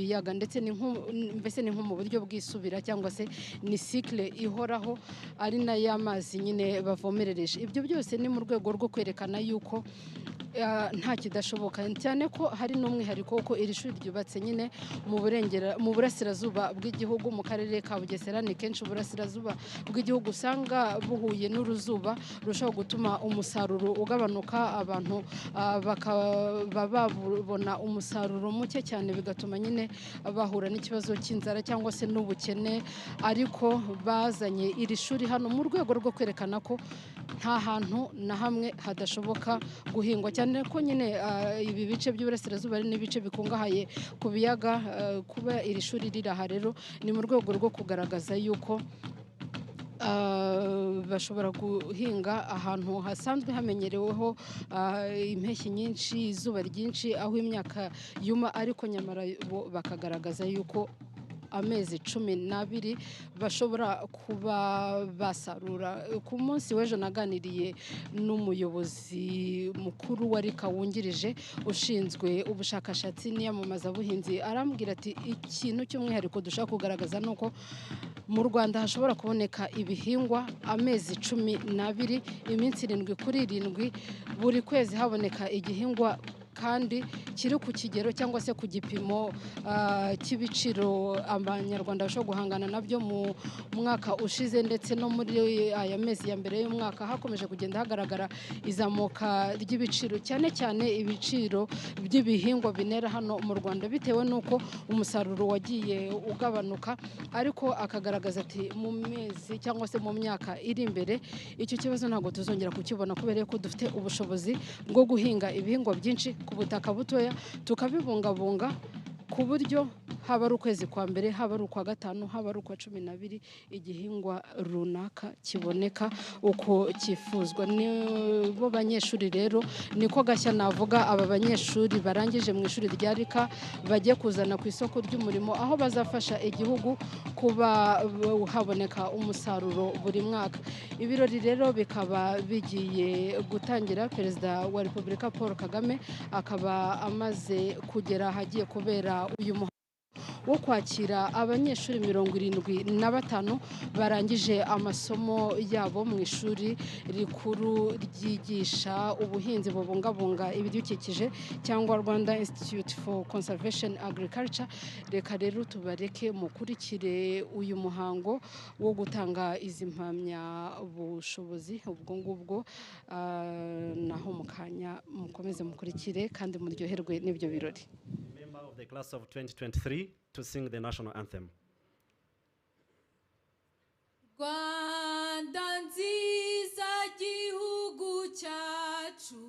biyaga ndetse mbese ni nko mu buryo bwisubira cyangwa se ni cycle ihoraho ari na y'amazi nyine bavomerereje. Ibyo byose ni mu rwego rwo kwerekana yuko nta kidashoboka, cyane ko hari n'umwihariko ko iri shuri ryubatse nyine mu burasirazuba bw'igihugu, mu karere ka Bugesera. Ni kenshi uburasirazuba bw'igihugu usanga buhuye n'uruzuba rushobora gutuma umusaruro ugabanuka, abantu bakaba babona umusaruro muke cyane, bigatuma nyine bahura n'ikibazo cy'inzara cyangwa se n'ubukene. Ariko bazanye iri shuri hano mu rwego rwo kwerekana ko nta hantu na hamwe hadashoboka guhingwa, cyane ko nyine ibi bice by'uburasirazuba ari n'ibice bikungahaye ku biyaga. Kuba iri shuri riri aha rero ni mu rwego rwo kugaragaza yuko bashobora guhinga ahantu hasanzwe hamenyereweho impeshyi nyinshi, izuba ryinshi, aho imyaka yuma, ariko nyamara bo bakagaragaza yuko amezi 12 bashobora kuba basarura. Ku munsi w'ejo naganiriye n'umuyobozi mukuru wa RICA wungirije ushinzwe ubushakashatsi n'iyamamazabuhinzi, arambwira ati ikintu cy'umwihariko dushaka kugaragaza nuko mu Rwanda hashobora kuboneka ibihingwa amezi 12, iminsi 7 kuri 7, buri kwezi haboneka igihingwa kandi kiri ku kigero cyangwa se ku gipimo cy'ibiciro abanyarwanda bashobora guhangana nabyo. Mu mwaka ushize ndetse no muri aya mezi ya mbere y'umwaka hakomeje kugenda hagaragara izamuka ry'ibiciro, cyane cyane ibiciro by'ibihingwa binera hano mu Rwanda, bitewe n'uko umusaruro wagiye ugabanuka. Ariko akagaragaza ati mu mezi cyangwa se mu myaka iri imbere icyo kibazo ntabwo tuzongera kukibona, kubera ko dufite ubushobozi bwo guhinga ibihingwa byinshi ku butaka butoya, tukabibungabunga ku buryo haba ari ukwezi kwa mbere, haba ari ukwa gatanu, haba ari ukwa 12, igihingwa runaka kiboneka uko cyifuzwa. Nibo banyeshuri rero niko gashya navuga, aba banyeshuri barangije mu ishuri rya RICA bagiye kuzana ku isoko ry'umurimo, aho bazafasha igihugu kuba haboneka umusaruro buri mwaka. Ibirori rero bikaba bigiye gutangira. Perezida wa Repubulika Paul Kagame akaba amaze kugera ahagiye kubera uyu muhango wo kwakira abanyeshuri 75 barangije amasomo yabo mu ishuri rikuru ryigisha ubuhinzi bubungabunga ibidukikije cyangwa Rwanda Institute for Conservation Agriculture. Reka rero tubareke mukurikire uyu muhango wo gutanga izi mpamya bushobozi. Ubwo ngubwo naho mukanya mukomeze mukurikire kandi muryoherwe n'ibyo birori. Member of the class of 2023 to sing the national anthem. Rwanda nziza gihugu cyacu,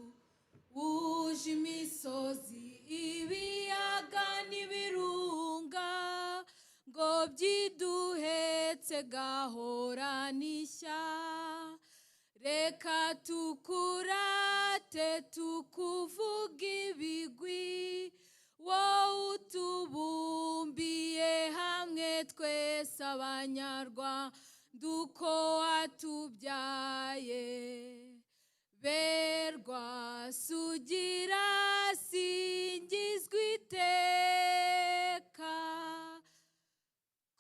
wuje imisozi, ibiyaga n'ibirunga, ngo byiduhetse gahora n'ishya. Reka tukurate tukuvuga ibigwi, wowe utubumbiye hamwe twese abanyarwanda uko watubyaye. Berwa sugira singizwa iteka,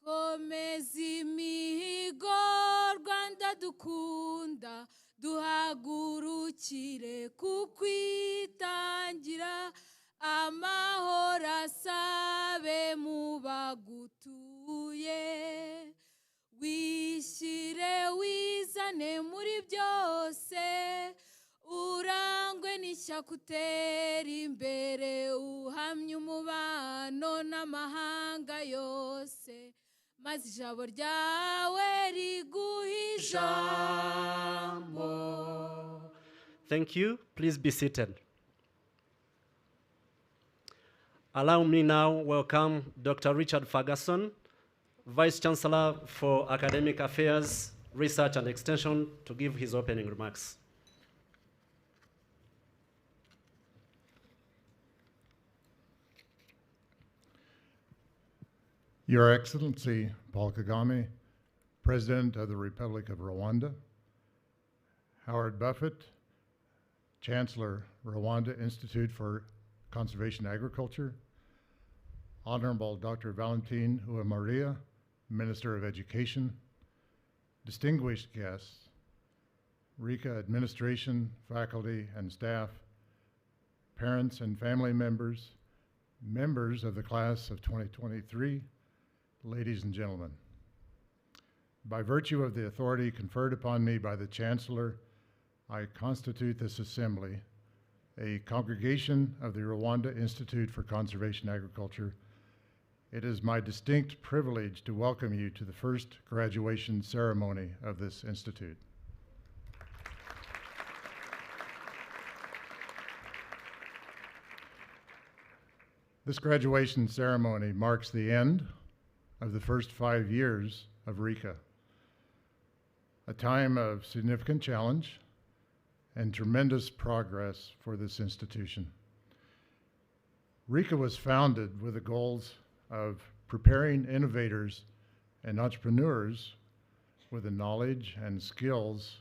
komeza imihigo Rwanda dukunda, duhagurukire kukwitangira, amahoro asabe mu bagutuye. Wishyire wizane muri byose, urangwe n'ishyaka utera imbere, uhamye umubano n'amahanga yose, maze ijabo ryawe riguhe ijambo. Thank you. Please be seated. Allow me now welcome Dr. Richard Ferguson, Vice Chancellor for Academic Affairs, Research and Extension, to give his opening remarks. Your Excellency Paul Kagame, President of the Republic of Rwanda, Howard Buffett, Chancellor, Rwanda Institute for Conservation Agriculture, Honorable Dr. Valentin Maria, Minister of Education, distinguished guests, RICA administration, faculty, and staff, parents and family members, members of the class of 2023, ladies and gentlemen. By virtue of the authority conferred upon me by the Chancellor, I constitute this assembly a congregation of the Rwanda Institute for Conservation Agriculture. It is my distinct privilege to welcome you to the first graduation ceremony of this institute. This graduation ceremony marks the end of the first 5 years of RICA, a time of significant challenge and tremendous progress for this institution. RICA was founded with the goals of preparing innovators and entrepreneurs with the knowledge and skills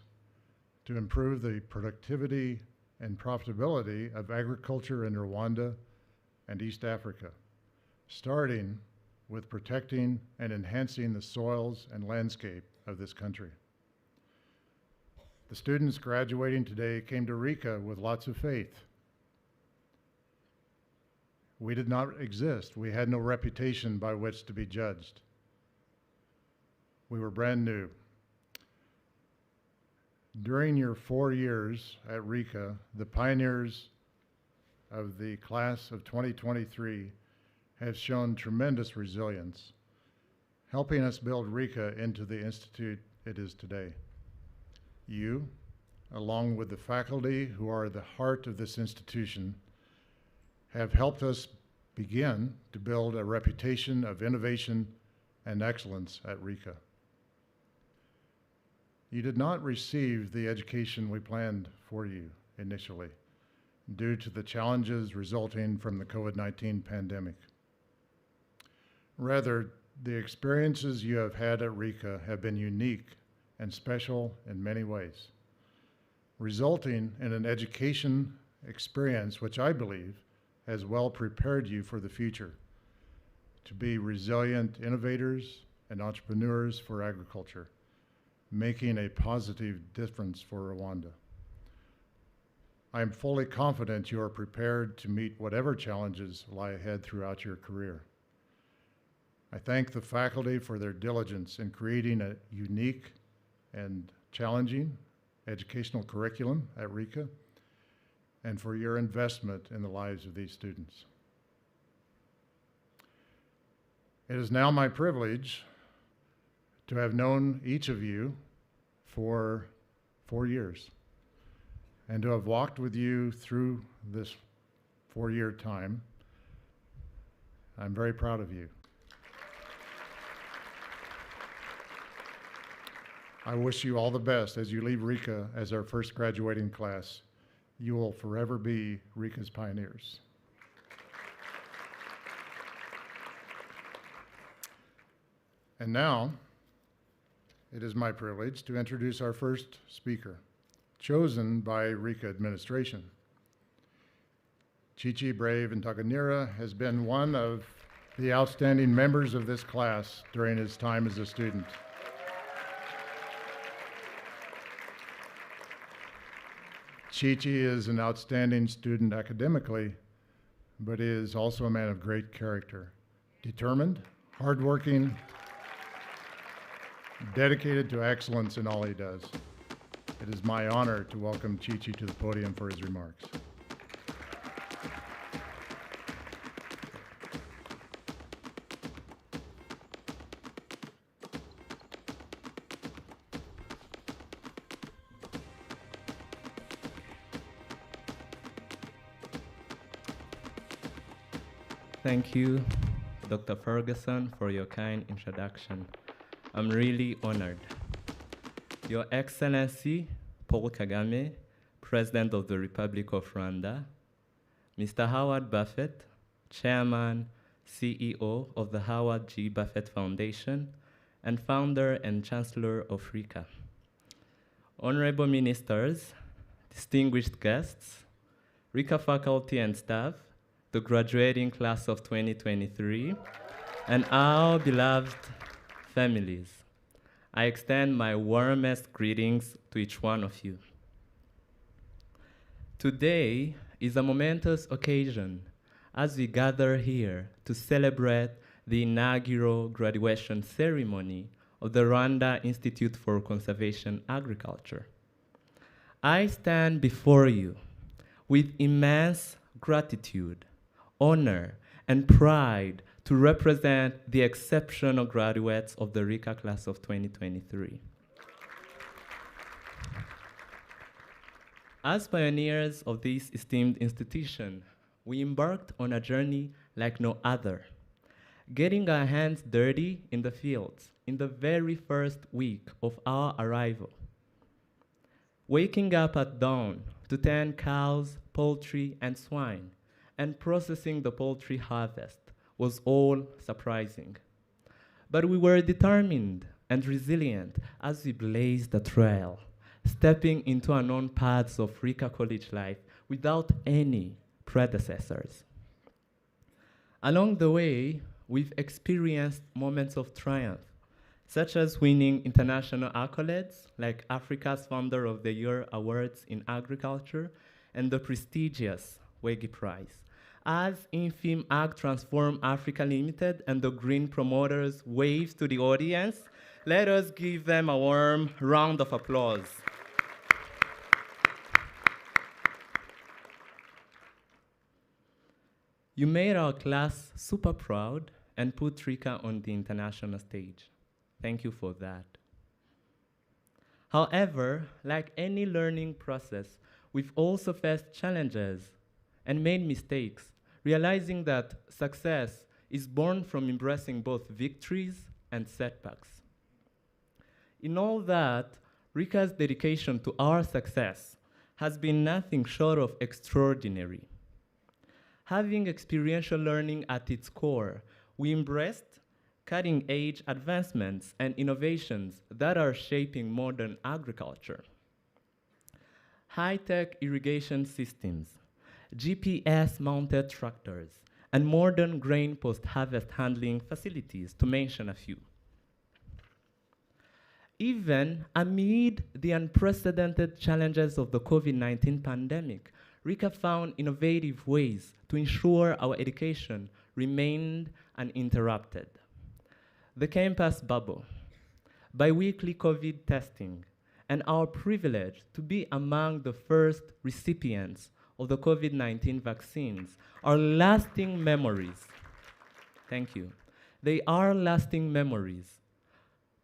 to improve the productivity and profitability of agriculture in Rwanda and East Africa, starting with protecting and enhancing the soils and landscape of this country. The students graduating today came to RICA with lots of faith. We did not exist. We had no reputation by which to be judged. We were brand new. During your 4 years at RICA, the pioneers of the class of 2023 have shown tremendous resilience, helping us build RICA into the institute it is today. You, along with the faculty who are the heart of this institution, have helped us begin to build a reputation of innovation and excellence at RICA. You did not receive the education we planned for you initially due to the challenges resulting from the COVID-19 pandemic. Rather, the experiences you have had at RICA have been unique and special in many ways, resulting in an education experience which I believe has well prepared you for the future to be resilient innovators and entrepreneurs for agriculture, making a positive difference for Rwanda. I am fully confident you are prepared to meet whatever challenges lie ahead throughout your career. I thank the faculty for their diligence in creating a unique and challenging educational curriculum at RICA, and for your investment in the lives of these students. It is now my privilege to have known each of you for 4 years and to have walked with you through this 4-year time. I'm very proud of you. I wish you all the best as you leave RICA as our first graduating class. You will forever be RICA's pioneers. And now, it is my privilege to introduce our first speaker, chosen by RICA administration. Chichi Brave Ntaganira has been one of the outstanding members of this class during his time as a student. Chichi is an outstanding student academically, but is also a man of great character, determined, hardworking, dedicated to excellence in all he does. It is my honor to welcome Chichi to the podium for his remarks. Thank you, Dr. Ferguson, for your kind introduction. I'm really honored. Your Excellency, Paul Kagame, President of the Republic of Rwanda, Mr. Howard Buffett, Chairman, CEO of the Howard G. Buffett Foundation, and founder and Chancellor of RICA. Honorable Ministers, distinguished guests, RICA faculty and staff, the graduating class of 2023, and our beloved families. I extend my warmest greetings to each one of you. Today is a momentous occasion as we gather here to celebrate the inaugural graduation ceremony of the Rwanda Institute for Conservation Agriculture. I stand before you with immense gratitude, honor, and pride to represent the exceptional graduates of the RICA class of 2023. As pioneers of this esteemed institution, we embarked on a journey like no other, getting our hands dirty in the fields in the very first week of our arrival. Waking up at dawn to tend cows, poultry, and swine, and processing the poultry harvest was all surprising. But we were determined and resilient as we blazed the trail, stepping into unknown paths of RICA college life without any predecessors. Along the way, we've experienced moments of triumph, such as winning international accolades like Africa's Founder of the Year awards in agriculture and the prestigious Wegi Prize. As Infim Ag Transform Africa Limited and the Green Promoters wave to the audience, let us give them a warm round of applause. You made our class super proud and put RICA on the international stage. Thank you for that. However, like any learning process, we've also faced challenges and made mistakes, realizing that success is born from embracing both victories and setbacks. In all that, RICA's dedication to our success has been nothing short of extraordinary. Having experiential learning at its core, we embraced cutting-edge advancements and innovations that are shaping modern agriculture. High-tech irrigation systems, GPS-mounted tractors, and modern grain post-harvest handling facilities, to mention a few. Even amid the unprecedented challenges of the COVID-19 pandemic, RICA found innovative ways to ensure our education remained uninterrupted. The campus bubble, biweekly COVID testing, and our privilege to be among the first recipients of the COVID-19 vaccines are lasting memories. Thank you. They are lasting memories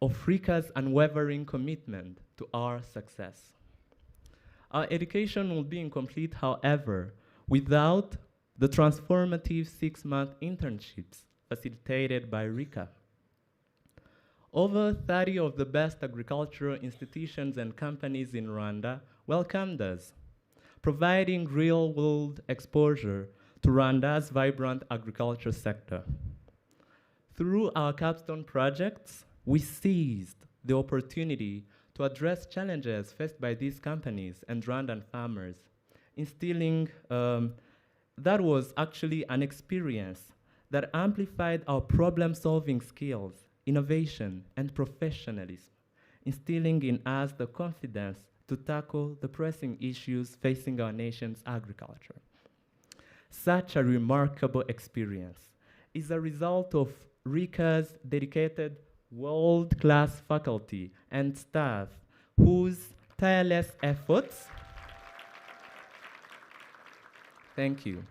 of RICA's unwavering commitment to our success. Our education will be incomplete, however, without the transformative 6-month internships facilitated by RICA. Over 30 of the best agricultural institutions and companies in Rwanda welcomed us, providing real-world exposure to Rwanda's vibrant agriculture sector. Through our capstone projects, we seized the opportunity to address challenges faced by these companies and Rwandan farmers, instilling that was actually an experience that amplified our problem-solving skills, innovation, and professionalism, instilling in us the confidence to tackle the pressing issues facing our nation's agriculture. Such a remarkable experience is a result of RICA's dedicated world-class faculty and staff whose tireless efforts, thank you,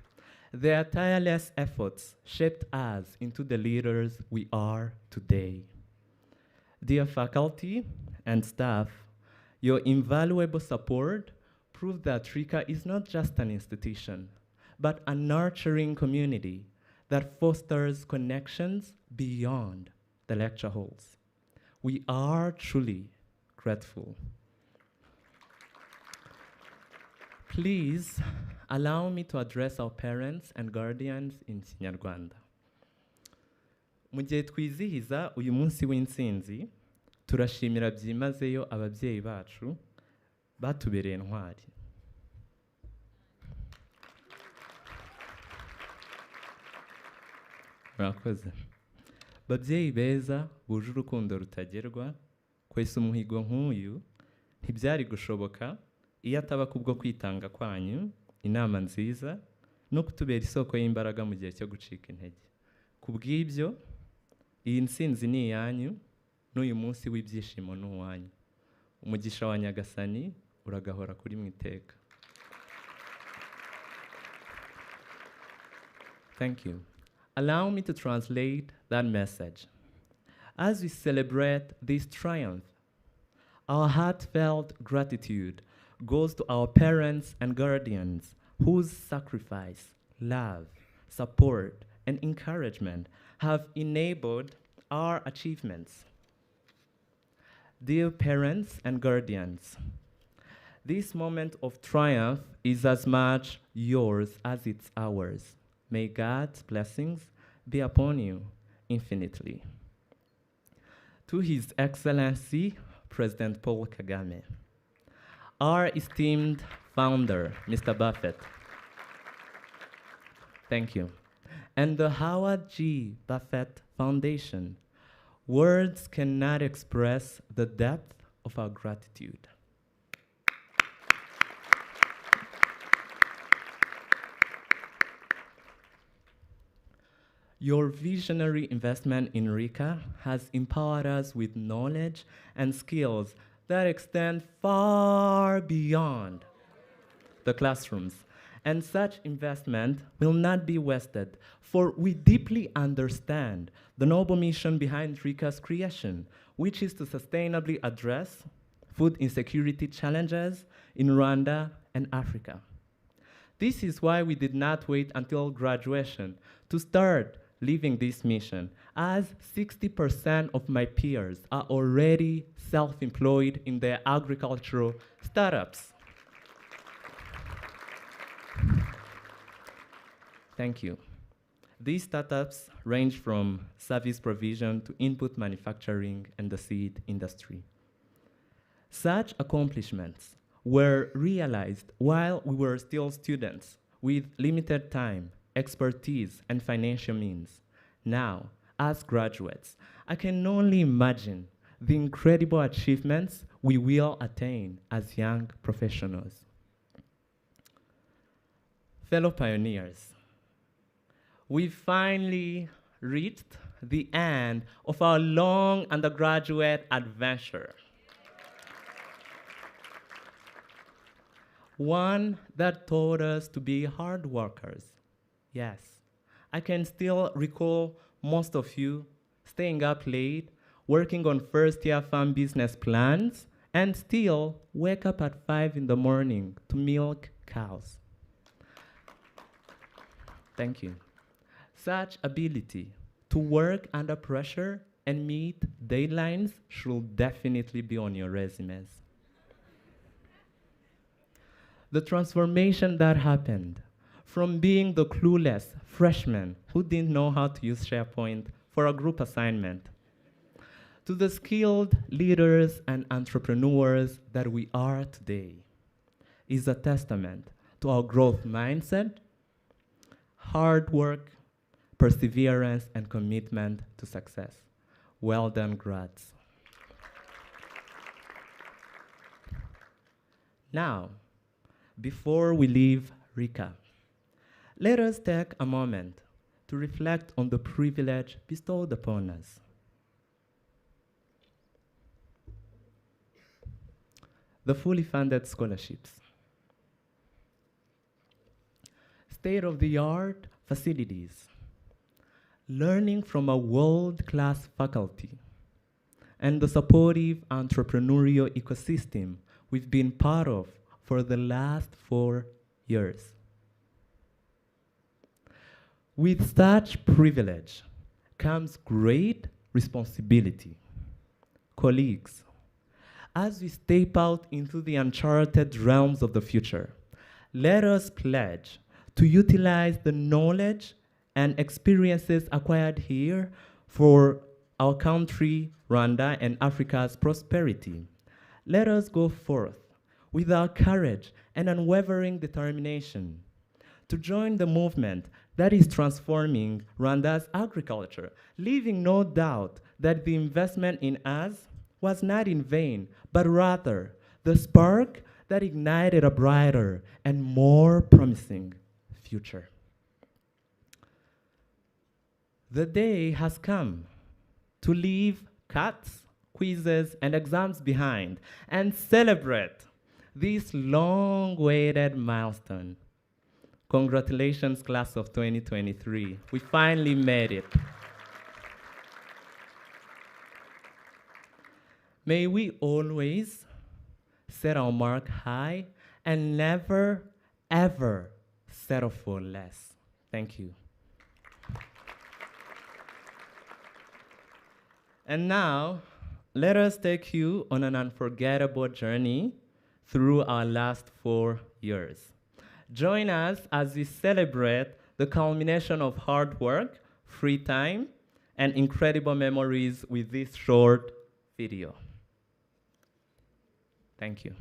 their tireless efforts shaped us into the leaders we are today. Dear faculty and staff, your invaluable support proved that RICA is not just an institution, but a nurturing community that fosters connections beyond the lecture halls. We are truly grateful. Please allow me to address our parents and guardians in Kinyarwanda. Mu gihe twizihiza uyu munsi w'intsinzi, turashimira byimazeyo ababyeyi bacu batubereye intwari. murakoze babyeyi beza buje urukundo rutagerwa kwesa umuhigo nk'uyu ntibyari gushoboka iyo ataba kubwo kwitanga kwanyu inama nziza no kutubera isoko y'imbaraga mu gihe cyo gucika intege ku bw'ibyo iyi ntsinzi ni iyanyu n'uyu munsi w'ibyishimo ni uwanyu umugisha wa nyagasani uragahora kuri mu iteka. Thank you. Allow me to translate that message. As we celebrate this triumph, our heartfelt gratitude goes to our parents and guardians whose sacrifice, love, support, and encouragement have enabled our achievements. Dear parents and guardians, this moment of triumph is as much yours as it's ours. May God's blessings be upon you infinitely. To His Excellency, President Paul Kagame, our esteemed founder, Mr. Buffett, thank you, and the Howard G. Buffett Foundation, words cannot express the depth of our gratitude. Your visionary investment in RICA has empowered us with knowledge and skills that extend far beyond the classrooms. And such investment will not be wasted, for we deeply understand the noble mission behind RICA's creation, which is to sustainably address food insecurity challenges in Rwanda and Africa. This is why we did not wait until graduation to start living this mission, as 60% of my peers are already self-employed in their agricultural startups. Thank you. These startups range from service provision to input manufacturing and the seed industry. Such accomplishments were realized while we were still students with limited time, expertise, and financial means. Now, as graduates, I can only imagine the incredible achievements we will attain as young professionals. Fellow pioneers, we've finally reached the end of our long undergraduate adventure. One that taught us to be hard workers. Yes, I can still recall most of you staying up late, working on first-year farm business plans, and still wake up at 5 in the morning to milk cows. Thank you. Such ability to work under pressure and meet deadlines should definitely be on your resumes. The transformation that happened from being the clueless freshman who didn't know how to use SharePoint for a group assignment to the skilled leaders and entrepreneurs that we are today is a testament to our growth mindset, hard work, perseverance, and commitment to success. Well done, grads. Now, before we leave RICA, let us take a moment to reflect on the privilege bestowed upon us. The fully funded scholarships, state-of-the-art facilities, learning from a world-class faculty, and the supportive entrepreneurial ecosystem we've been part of for the last 4 years. With such privilege comes great responsibility. Colleagues, as we step out into the uncharted realms of the future, let us pledge to utilize the knowledge and experiences acquired here for our country, Rwanda, and Africa's prosperity. Let us go forth with our courage and unwavering determination to join the movement that is transforming Rwanda's agriculture, leaving no doubt that the investment in us was not in vain, but rather the spark that ignited a brighter and more promising future. The day has come to leave cuts, quizzes, and exams behind and celebrate this long-awaited milestone. Congratulations, class of 2023. We finally made it. May we always set our mark high and never, ever settle for less. Thank you. And now, let us take you on an unforgettable journey through our last 4 years. Join us as we celebrate the culmination of hard work, free time, and incredible memories with this short video. Thank you.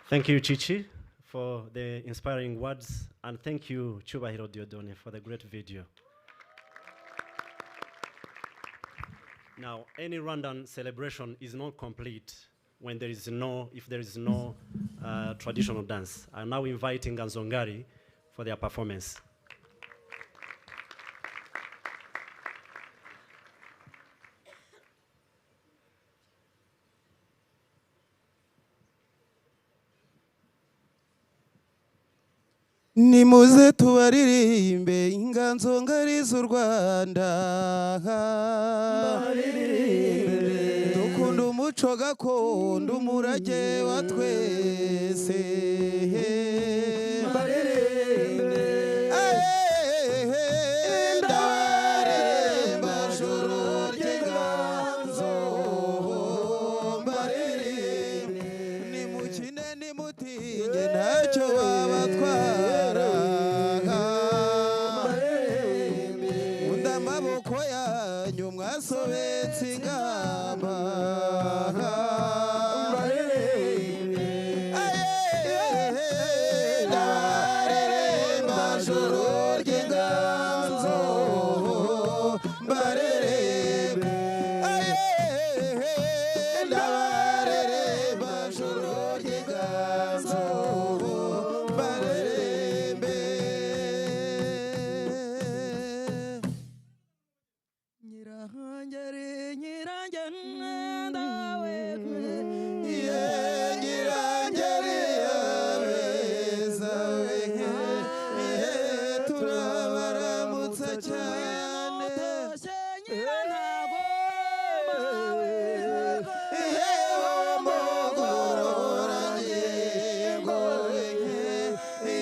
Thank you, Chichi, for the inspiring words, and thank you, Chubahiro Diodone, for the great video. Now, any Rwandan celebration is not complete when there is no, if there is no traditional dance. I'm now inviting Ganzongari for their performance. Nimuze tubaririmbe inganzo ngari z'u Rwanda, dukunda umuco gakondo umurage wa twese, ndaremba joro ry'inganzo, nimukine nimutinye ntacyo babatwara, amaboko yanyu mwasobetse ingamba, ndaremba joro ry'inganzo. Nyirahangeri ndawe ye nyirangeri yabeza ye turabaramutsa cyane ye mugororanye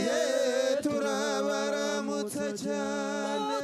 ye turabaramutsa cyane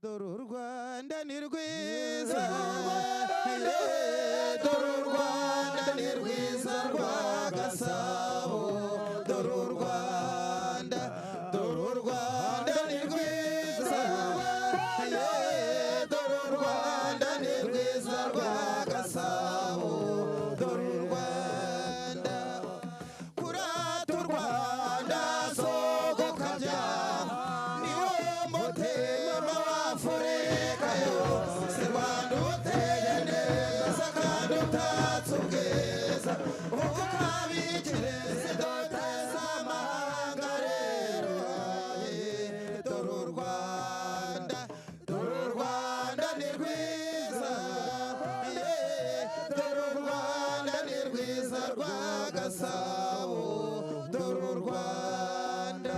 Doru Rwanda ni rwiza Doru Rwanda ni rwiza rwa Gasabo Doru Rwanda ni rwiza Doru Rwanda ni rwiza rwa Gasabo Doru Rwanda kurata u Rwanda soko kabya niwo mutema w'Afurika yose Rwanda uteye neza kandi utatse ubwiza uko kabigireze duteza amahanga rero Doru Rwanda ni rwiza Doru Rwanda ni rwiza rwa Gasabo Doru Rwanda.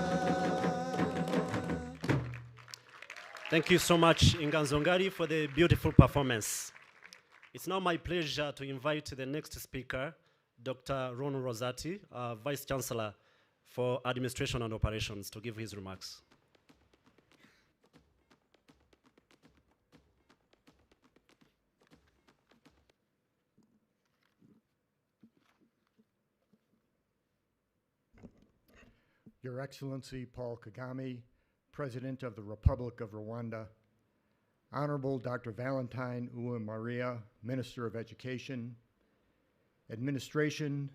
Thank you so much, Inganzo Ngari, for the beautiful performance. It's now my pleasure to invite the next speaker, Dr. Ron Rosati, Vice Chancellor for Administration and Operations, to give his remarks. Your Excellency Paul Kagame, President of the Republic of Rwanda, Honorable Dr. Valentine Uwamaria, Minister of Education, administration,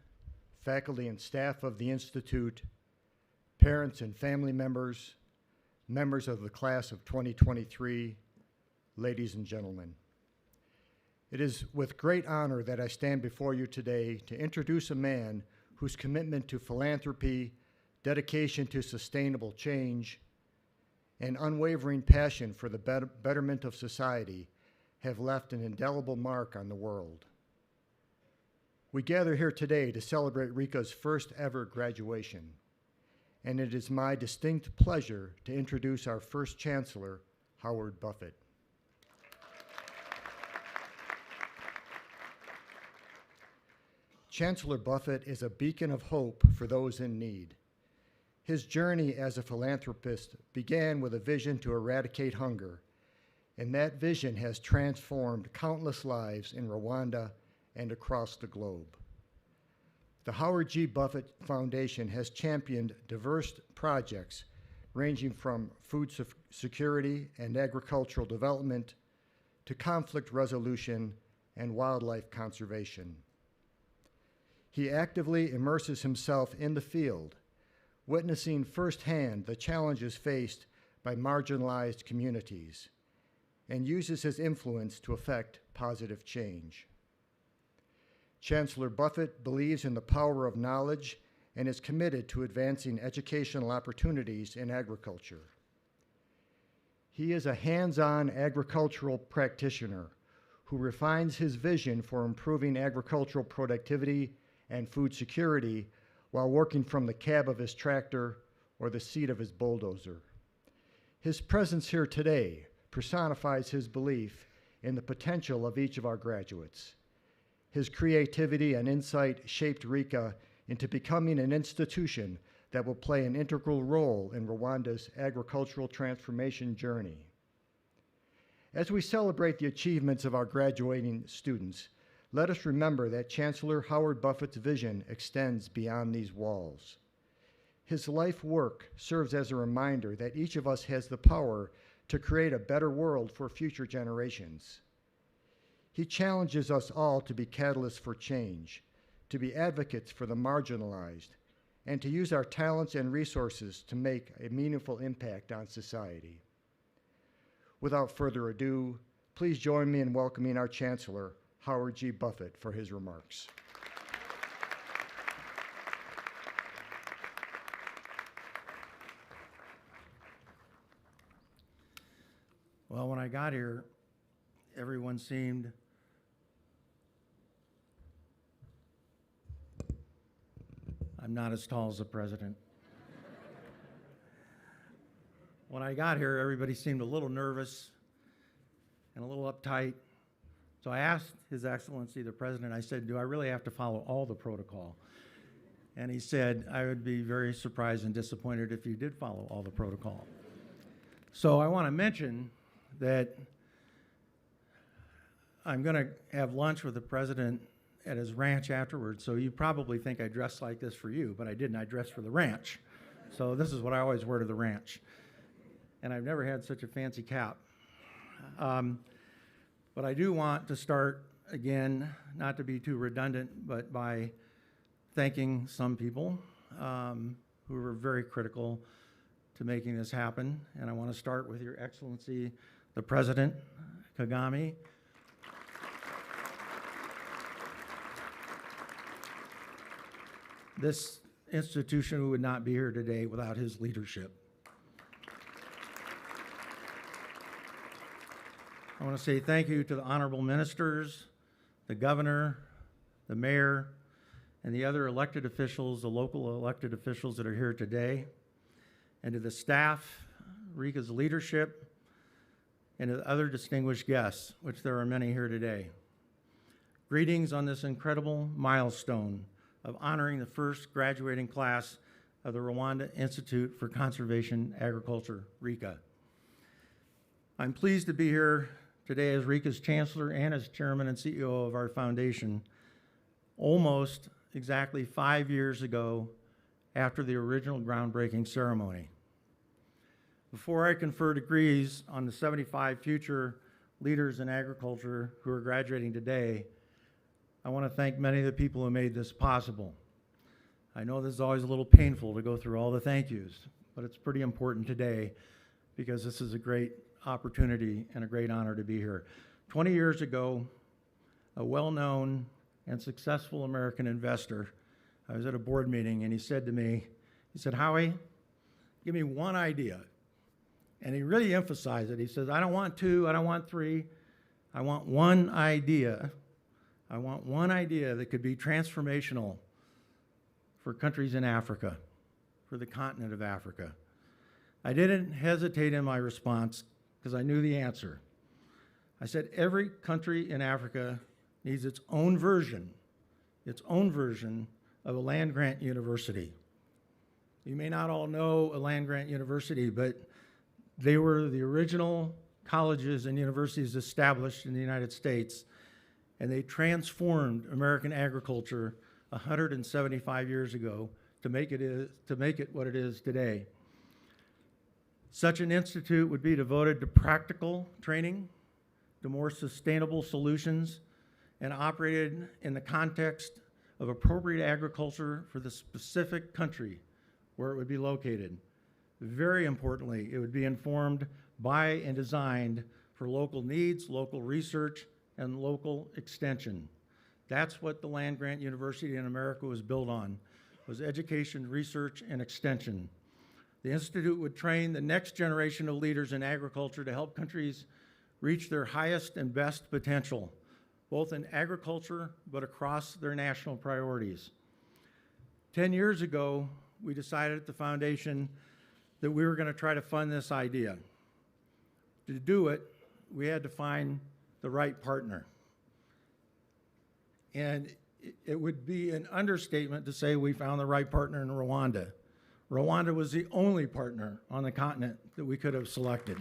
faculty and staff of the Institute, parents and family members, members of the class of 2023, ladies and gentlemen. It is with great honor that I stand before you today to introduce a man whose commitment to philanthropy, dedication to sustainable change, and unwavering passion for the betterment of society have left an indelible mark on the world. We gather here today to celebrate RICA's first ever graduation, and it is my distinct pleasure to introduce our first Chancellor, Howard Buffett. Chancellor Buffett is a beacon of hope for those in need. His journey as a philanthropist began with a vision to eradicate hunger, and that vision has transformed countless lives in Rwanda and across the globe. The Howard G. Buffett Foundation has championed diverse projects ranging from food security and agricultural development to conflict resolution and wildlife conservation. He actively immerses himself in the field, witnessing firsthand the challenges faced by marginalized communities, and uses his influence to effect positive change. Chancellor Buffett believes in the power of knowledge and is committed to advancing educational opportunities in agriculture. He is a hands-on agricultural practitioner who refines his vision for improving agricultural productivity and food security while working from the cab of his tractor or the seat of his bulldozer. His presence here today personifies his belief in the potential of each of our graduates. His creativity and insight shaped RICA into becoming an institution that will play an integral role in Rwanda's agricultural transformation journey. As we celebrate the achievements of our graduating students, let us remember that Chancellor Howard Buffett's vision extends beyond these walls. His life work serves as a reminder that each of us has the power to create a better world for future generations. He challenges us all to be catalysts for change, to be advocates for the marginalized, and to use our talents and resources to make a meaningful impact on society. Without further ado, please join me in welcoming our Chancellor, Howard G. Buffett, for his remarks. Well, when I got here, everyone seemed I'm not as tall as the president. When I got here, everybody seemed a little nervous and a little uptight. So I asked His Excellency, the President, I said, do I really have to follow all the protocol? And he said, I would be very surprised and disappointed if you did follow all the protocol. So I want to mention that I'm going to have lunch with the President at his ranch afterwards, so you probably think I dressed like this for you, but I didn't. I dressed for the ranch. So this is what I always wear to the ranch. And I've never had such a fancy cap. But I do want to start, again, not to be too redundant, but by thanking some people who were very critical to making this happen. And I want to start with Your Excellency, the President, Kagame. This institution would not be here today without his leadership. I want to say thank you to the honorable ministers, the governor, the mayor, and the other elected officials, the local elected officials that are here today, and to the staff, RICA's leadership, and to the other distinguished guests, which there are many here today. Greetings on this incredible milestone of honoring the first graduating class of the Rwanda Institute for Conservation Agriculture, RICA. I'm pleased to be here today as RICA's Chancellor and as Chairman and CEO of our foundation, almost exactly 5 years ago after the original groundbreaking ceremony. Before I confer degrees on the 75 future leaders in agriculture who are graduating today, I want to thank many of the people who made this possible. I know this is always a little painful to go through all the thank yous, but it's pretty important today because this is a great opportunity and a great honor to be here. 20 years ago, a well-known and successful American investor, I was at a board meeting and he said to me, he said, Howie, give me one idea. And he really emphasized it. He says, I don't want two, I don't want three, I want one idea. I want one idea that could be transformational for countries in Africa. for the continent of Africa. I didn't hesitate in my response because I knew the answer. I said every country in Africa needs its own version of a land-grant university. You may not all know a land-grant university, but they were the original colleges and universities established in the United States, and they transformed American agriculture 175 years ago to make it what it is today. Such an institute would be devoted to practical training, to more sustainable solutions, and operated in the context of appropriate agriculture for the specific country where it would be located. Very importantly, it would be informed by and designed for local needs, local research, and local extension. That's what the land-grant university in America was built on, was education, research, and extension. The institute would train the next generation of leaders in agriculture to help countries reach their highest and best potential, both in agriculture but across their national priorities. 10 years ago, we decided at the foundation that we were going to try to fund this idea. To do it, we had to find the right partner. And it would be an understatement to say we found the right partner in Rwanda. Rwanda was the only partner on the continent that we could have selected.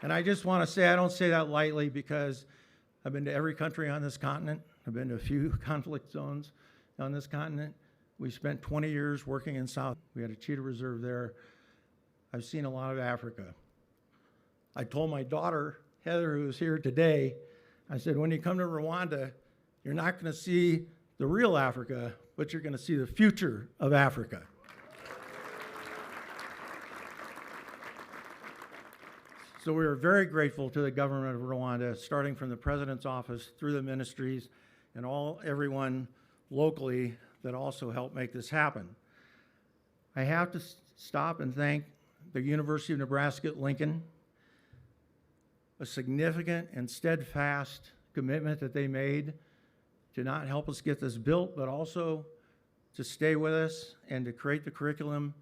And I just want to say, I don't say that lightly because I've been to every country on this continent. I've been to a few conflict zones on this continent. We spent 20 years working in South. We had a cheetah reserve there. I've seen a lot of Africa. I told my daughter, Heather, who's here today, I said, when you come to Rwanda, you're not going to see the real Africa, but you're going to see the future of Africa. So we are very grateful to the government of Rwanda, starting from the president's office through the ministries and everyone locally that also helped make this happen. I have to stop and thank the University of Nebraska at Lincoln, a significant and steadfast commitment that they made to not help us get this built, but also to stay with us and to create the curriculum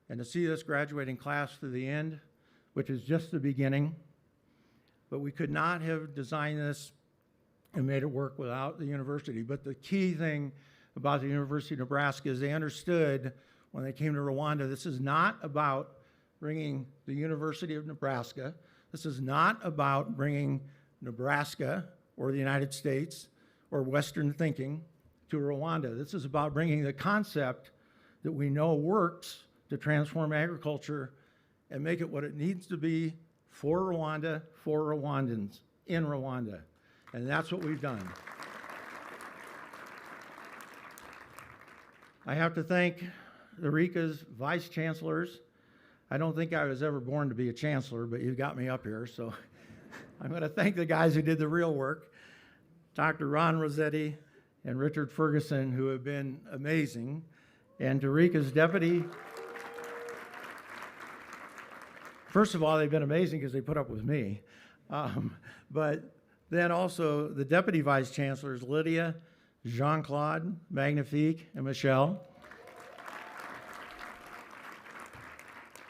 and to see this graduating class to the end, which is just the beginning. But we could not have designed this and made it work without the university. But the key thing about the University of Nebraska is they understood when they came to Rwanda, this is not about bringing the University of Nebraska. This is not about bringing Nebraska or the United States or Western thinking to Rwanda. This is about bringing the concept that we know works to transform agriculture and make it what it needs to be for Rwanda, for Rwandans, in Rwanda. And that's what we've done. I have to thank the RICA's vice chancellors. I don't think I was ever born to be a chancellor, but you got me up here, so I'm going to thank the guys who did the real work, Dr. Ron Rossetti and Richard Ferguson, who have been amazing, and to RICA's deputy. First of all, they've been amazing because they put up with me, but then also the deputy vice chancellors, Lydia, Jean-Claude, Magnifique, and Michelle.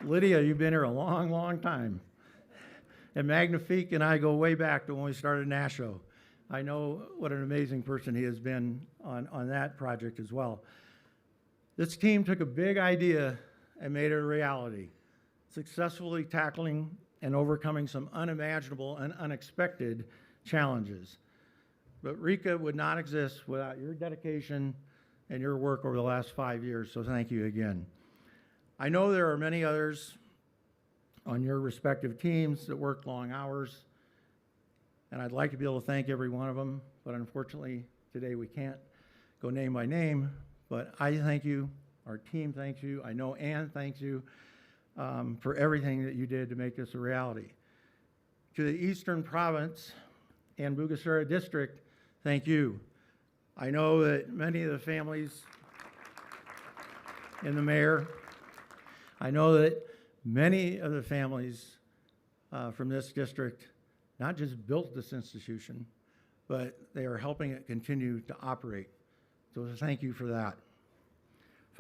Lydia, you've been here a long, long time. And Magnifique and I go way back to when we started Nashville. I know what an amazing person he has been on that project as well. This team took a big idea and made it a reality, successfully tackling and overcoming some unimaginable and unexpected challenges. But RICA would not exist without your dedication and your work over the last 5 years, so thank you again. I know there are many others on your respective teams that work long hours, and I'd like to be able to thank every one of them, but unfortunately today we can't go name by name. But I thank you, our team thanks you, I know Ann thanks you for everything that you did to make this a reality. To the Eastern Province and Bugesera District, thank you. I know that many of the families and the mayor, I know that many of the families from this district not just built this institution, but they are helping it continue to operate. So thank you for that.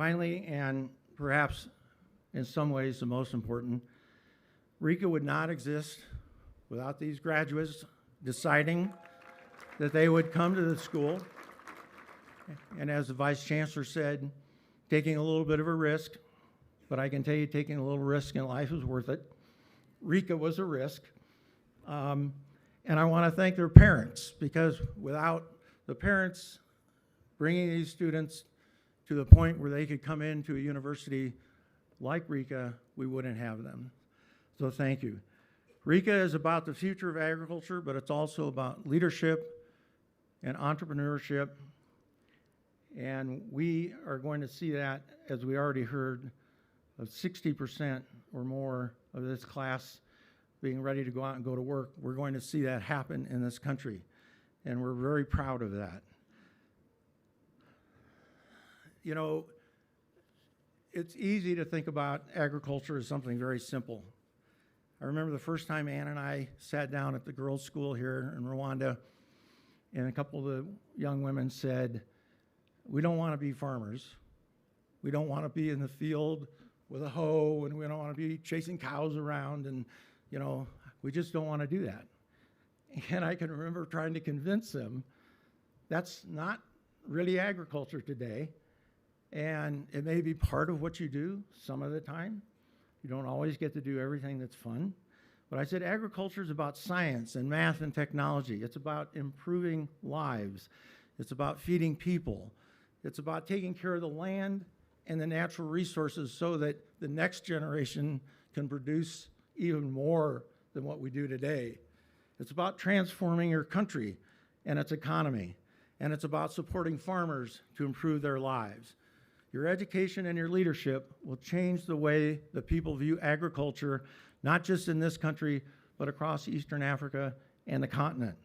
Finally, and perhaps in some ways the most important, RICA would not exist without these graduates deciding that they would come to the school. And as the Vice Chancellor said, taking a little bit of a risk, but I can tell you taking a little risk in life is worth it. RICA was a risk. And I want to thank their parents, because without the parents bringing these students to the point where they could come into a university like RICA, we wouldn't have them. So thank you. RICA is about the future of agriculture, but it's also about leadership and entrepreneurship. And we are going to see that, as we already heard, of 60% or more of this class being ready to go out and go to work. We're going to see that happen in this country, and we're very proud of that. You know, it's easy to think about agriculture as something very simple. I remember the first time Ann and I sat down at the girls' school here in Rwanda, and a couple of the young women said, "We don't want to be farmers. We don't want to be in the field with a hoe, and we don't want to be chasing cows around, and, you know, we just don't want to do that." And I can remember trying to convince them that's not really agriculture today. And it may be part of what you do some of the time. You don't always get to do everything that's fun. But I said agriculture is about science and math and technology. It's about improving lives. It's about feeding people. It's about taking care of the land and the natural resources so that the next generation can produce even more than what we do today. It's about transforming your country and its economy. And it's about supporting farmers to improve their lives. Your education and your leadership will change the way that people view agriculture, not just in this country, but across Eastern Africa and the continent.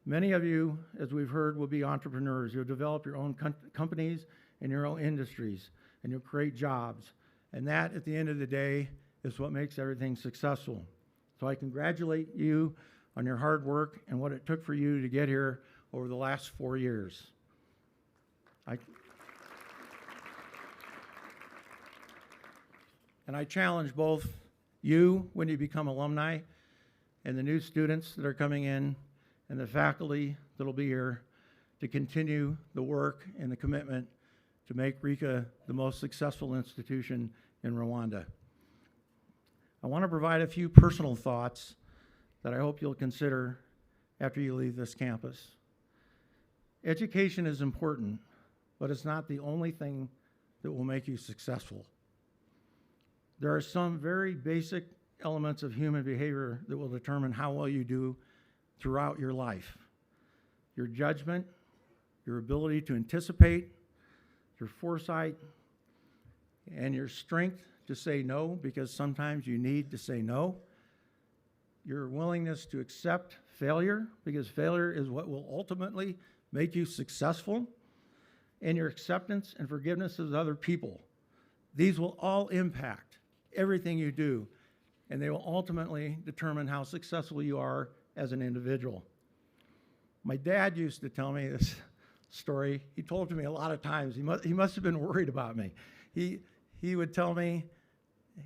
Many of you, as we've heard, will be entrepreneurs. You'll develop your own companies and your own industries, and you'll create jobs. And that, at the end of the day, is what makes everything successful. So I congratulate you on your hard work and what it took for you to get here over the last 4 years. And I challenge both you when you become alumni and the new students that are coming in and the faculty that'll be here to continue the work and the commitment to make RICA the most successful institution in Rwanda. I want to provide a few personal thoughts that I hope you'll consider after you leave this campus. Education is important, but it's not the only thing that will make you successful. There are some very basic elements of human behavior that will determine how well you do throughout your life. Your judgment, your ability to anticipate, your foresight, and your strength to say no, because sometimes you need to say no. Your willingness to accept failure, because failure is what will ultimately make you successful. And your acceptance and forgiveness of other people. These will all impact everything you do, and they will ultimately determine how successful you are as an individual. My dad used to tell me this story. He told it to me a lot of times. He must have been worried about me. He would tell me,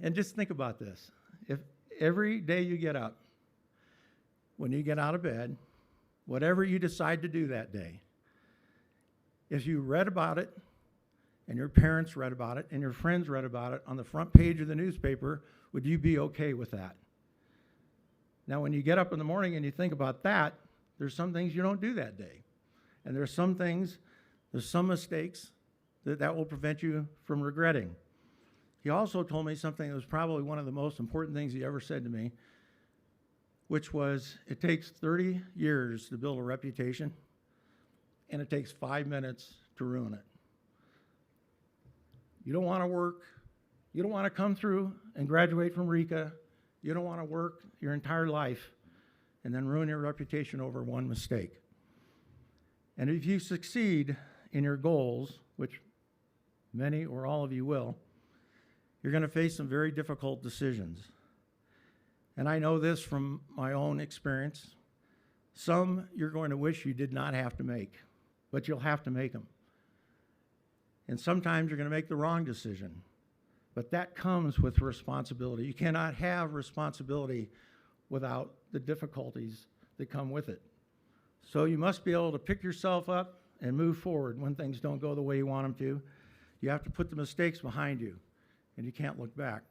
and just think about this. If every day you get up, when you get out of bed, whatever you decide to do that day, if you read about it, and your parents read about it, and your friends read about it on the front page of the newspaper, would you be okay with that? Now, when you get up in the morning and you think about that, there's some things you don't do that day. And there's some things, there's some mistakes that will prevent you from regretting. He also told me something that was probably one of the most important things he ever said to me, which was, it takes 30 years to build a reputation, and it takes 5 minutes to ruin it. You don't want to work, you don't want to come through and graduate from RICA, you don't want to work your entire life and then ruin your reputation over one mistake. And if you succeed in your goals, which many or all of you will, you're going to face some very difficult decisions. And I know this from my own experience. Some you're going to wish you did not have to make, but you'll have to make them. And sometimes you're going to make the wrong decision. But that comes with responsibility. You cannot have responsibility without the difficulties that come with it. So you must be able to pick yourself up and move forward when things don't go the way you want them to. You have to put the mistakes behind you, and you can't look back.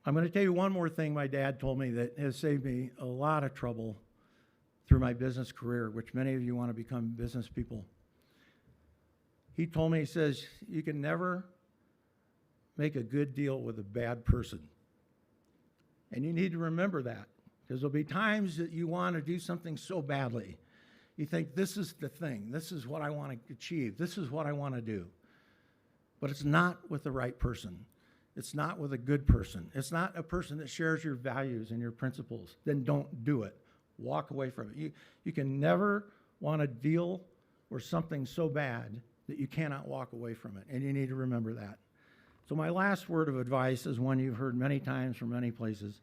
I'm going to tell you one more thing my dad told me that has saved me a lot of trouble through my business career, which many of you want to become business people. He told me, he says, you can never make a good deal with a bad person. And you need to remember that, because there'll be times that you want to do something so badly. You think, this is the thing. This is what I want to achieve. This is what I want to do. But it's not with the right person. It's not with a good person. It's not a person that shares your values and your principles. Then don't do it. Walk away from it. You can never want to deal with something so bad that you cannot walk away from it. And you need to remember that. So my last word of advice is one you've heard many times from many places,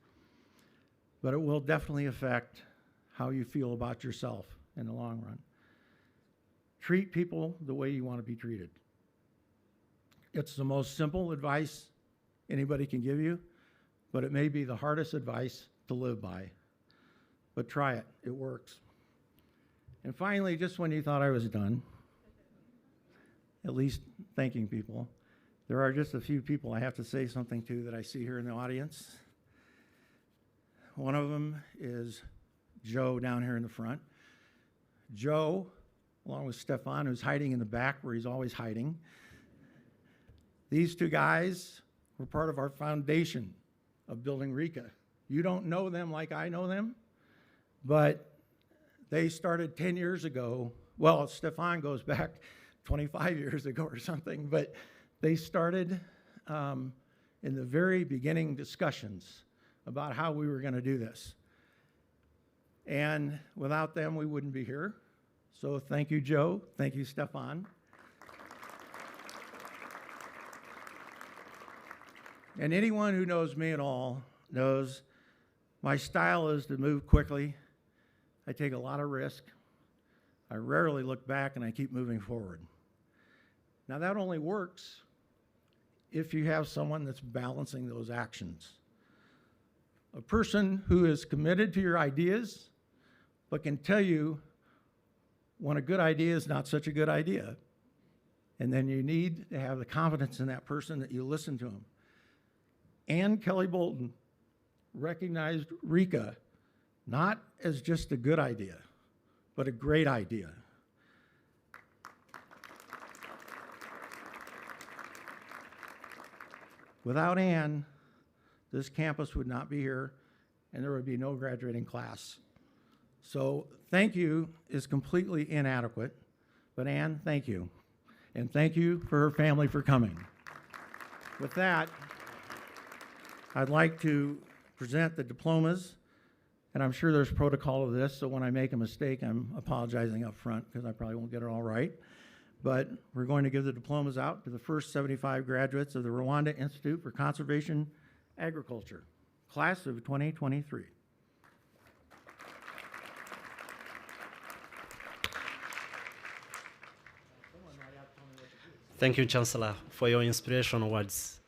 but it will definitely affect how you feel about yourself in the long run. Treat people the way you want to be treated. It's the most simple advice anybody can give you, but it may be the hardest advice to live by. But try it, it works. And finally, just when you thought I was done, at least thanking people, there are just a few people I have to say something to that I see here in the audience. One of them is Joe down here in the front. Joe, along with Stefan, who's hiding in the back where he's always hiding. These two guys were part of our foundation of building RICA. You don't know them like I know them, but they started 10 years ago. Well, Stefan goes back 25 years ago or something, but they started in the very beginning discussions about how we were going to do this. And without them, we wouldn't be here. So thank you, Joe. Thank you, Stefan. And anyone who knows me at all knows my style is to move quickly. I take a lot of risk. I rarely look back, and I keep moving forward. Now, that only works if you have someone that's balancing those actions. A person who is committed to your ideas, but can tell you when a good idea is not such a good idea. And then you need to have the confidence in that person that you listen to them. Ann Kelly Bolton recognized RICA not as just a good idea, but a great idea. Without Ann, this campus would not be here, and there would be no graduating class. So thank you is completely inadequate, but Ann, thank you. And thank you for her family for coming. With that, I'd like to present the diplomas, and I'm sure there's protocol of this, so when I make a mistake, I'm apologizing up front because I probably won't get it all right. But we're going to give the diplomas out to the first 75 graduates of the Rwanda Institute for Conservation Agriculture, class of 2023. Thank you, Chancellor, for your inspirational words.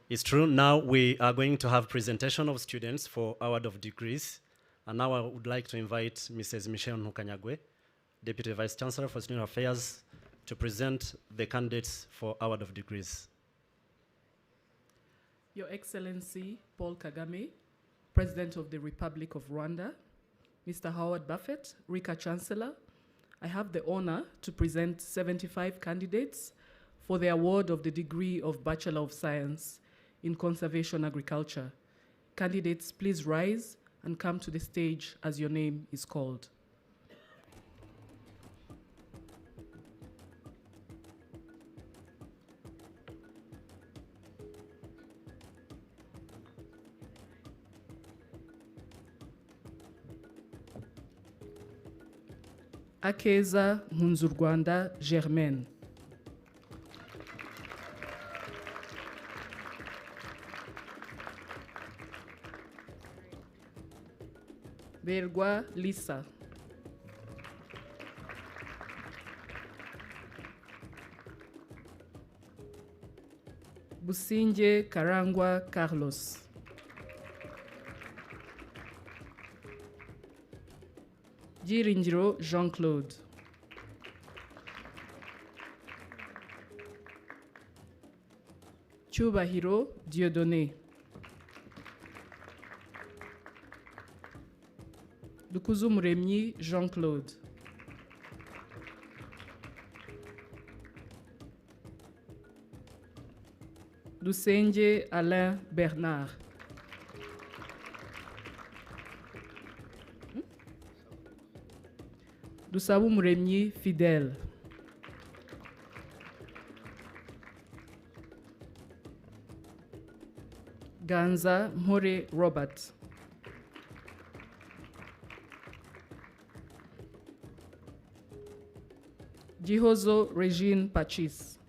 It's true, now we are going to have presentation of students for award of degrees. And now I would like to invite Mrs. Michelle Nukanyagwe, Deputy Vice Chancellor for Student Affairs, to present the candidates for award of degrees. Your Excellency Paul Kagame, President of the Republic of Rwanda, Mr. Howard Buffett, RICA Chancellor, I have the honor to present 75 candidates for the award of the degree of Bachelor of Science in Conservation Agriculture. Candidates, please rise and come to the stage as your name is called. Akeza Rwanda Germaine. Bergwa Lisa. Businge Karangwa Carlos. Giringiro Jean-Claude. Cyubahiro Dieudonné. Dukuzumuremyi Jean-Claude. Dusenge Alain Bernard. Dusabumuremyi Fidèle. Ganza Mpore Robert. Gihozo Regine Pachis.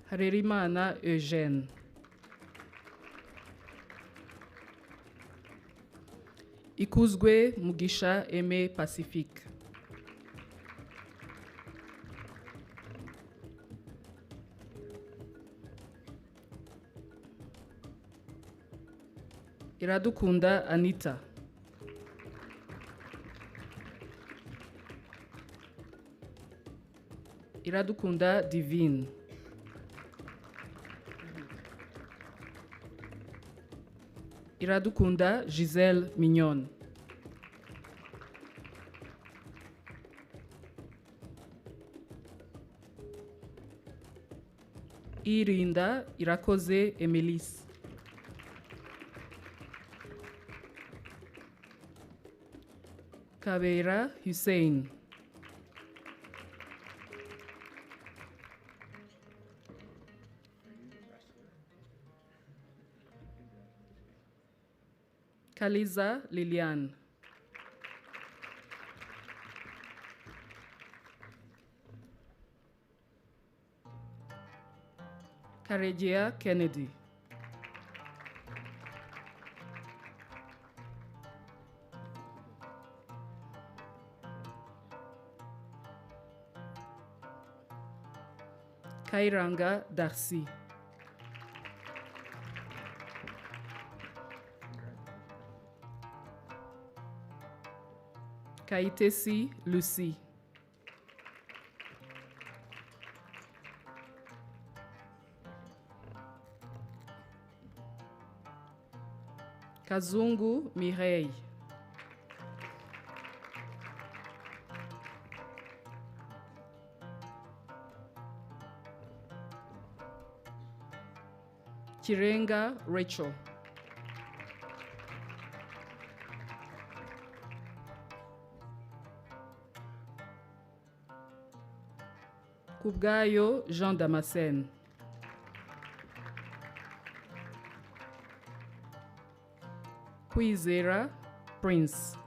Harerimana Eugène. Ikuzwe Mugisha Aimé Pacifique. Iradukunda Anita. Iradukunda Divine. Iradukunda Gisèle Mignon. Irinda Irakoze Emilise. Kabera Hussein. Kaliza Liliane. Karejea Kennedy. Kairanga Darcy. Kaitesi Lucie. Kazungu Mireille. Chirenga Rachel. Kubgayo Jean Damascène. Kwizera Prince.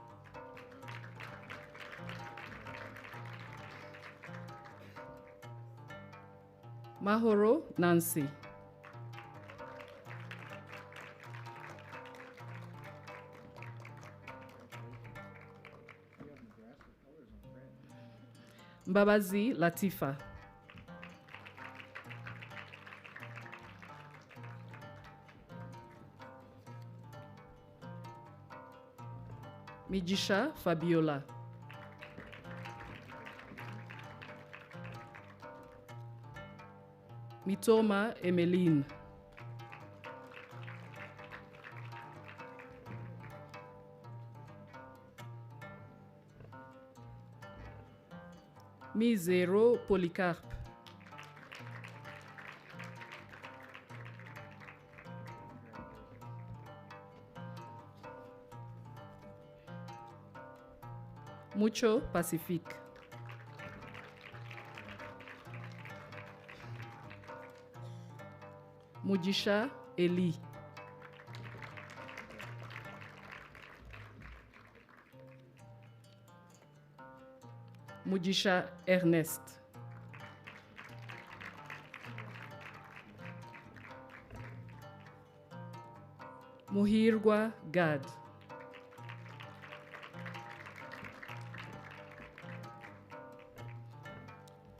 Mahoro Nancy. Mbabazi Latifa. Mijisha Fabiola. Mitoma Emeline. Mizero Polycarpe. Mucho Pacifique. Mujisha Eli. Mujisha Ernest. Muhirwa Gad.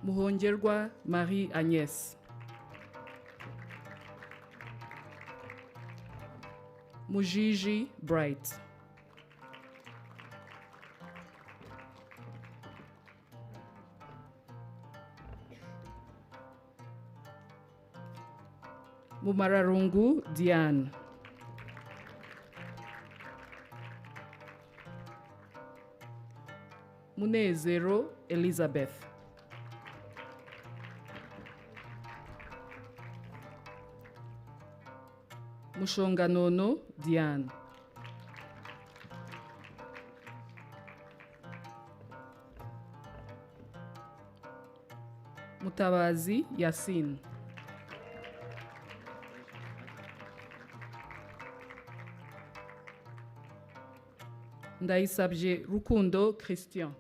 Muhongerwa Marie Agnès. Mujiji Bright. Mumararungu Diane. Munezero Elizabeth. Mushonganono Diane. Mutabazi Yassine. Ndayisabye Rukundo Christian.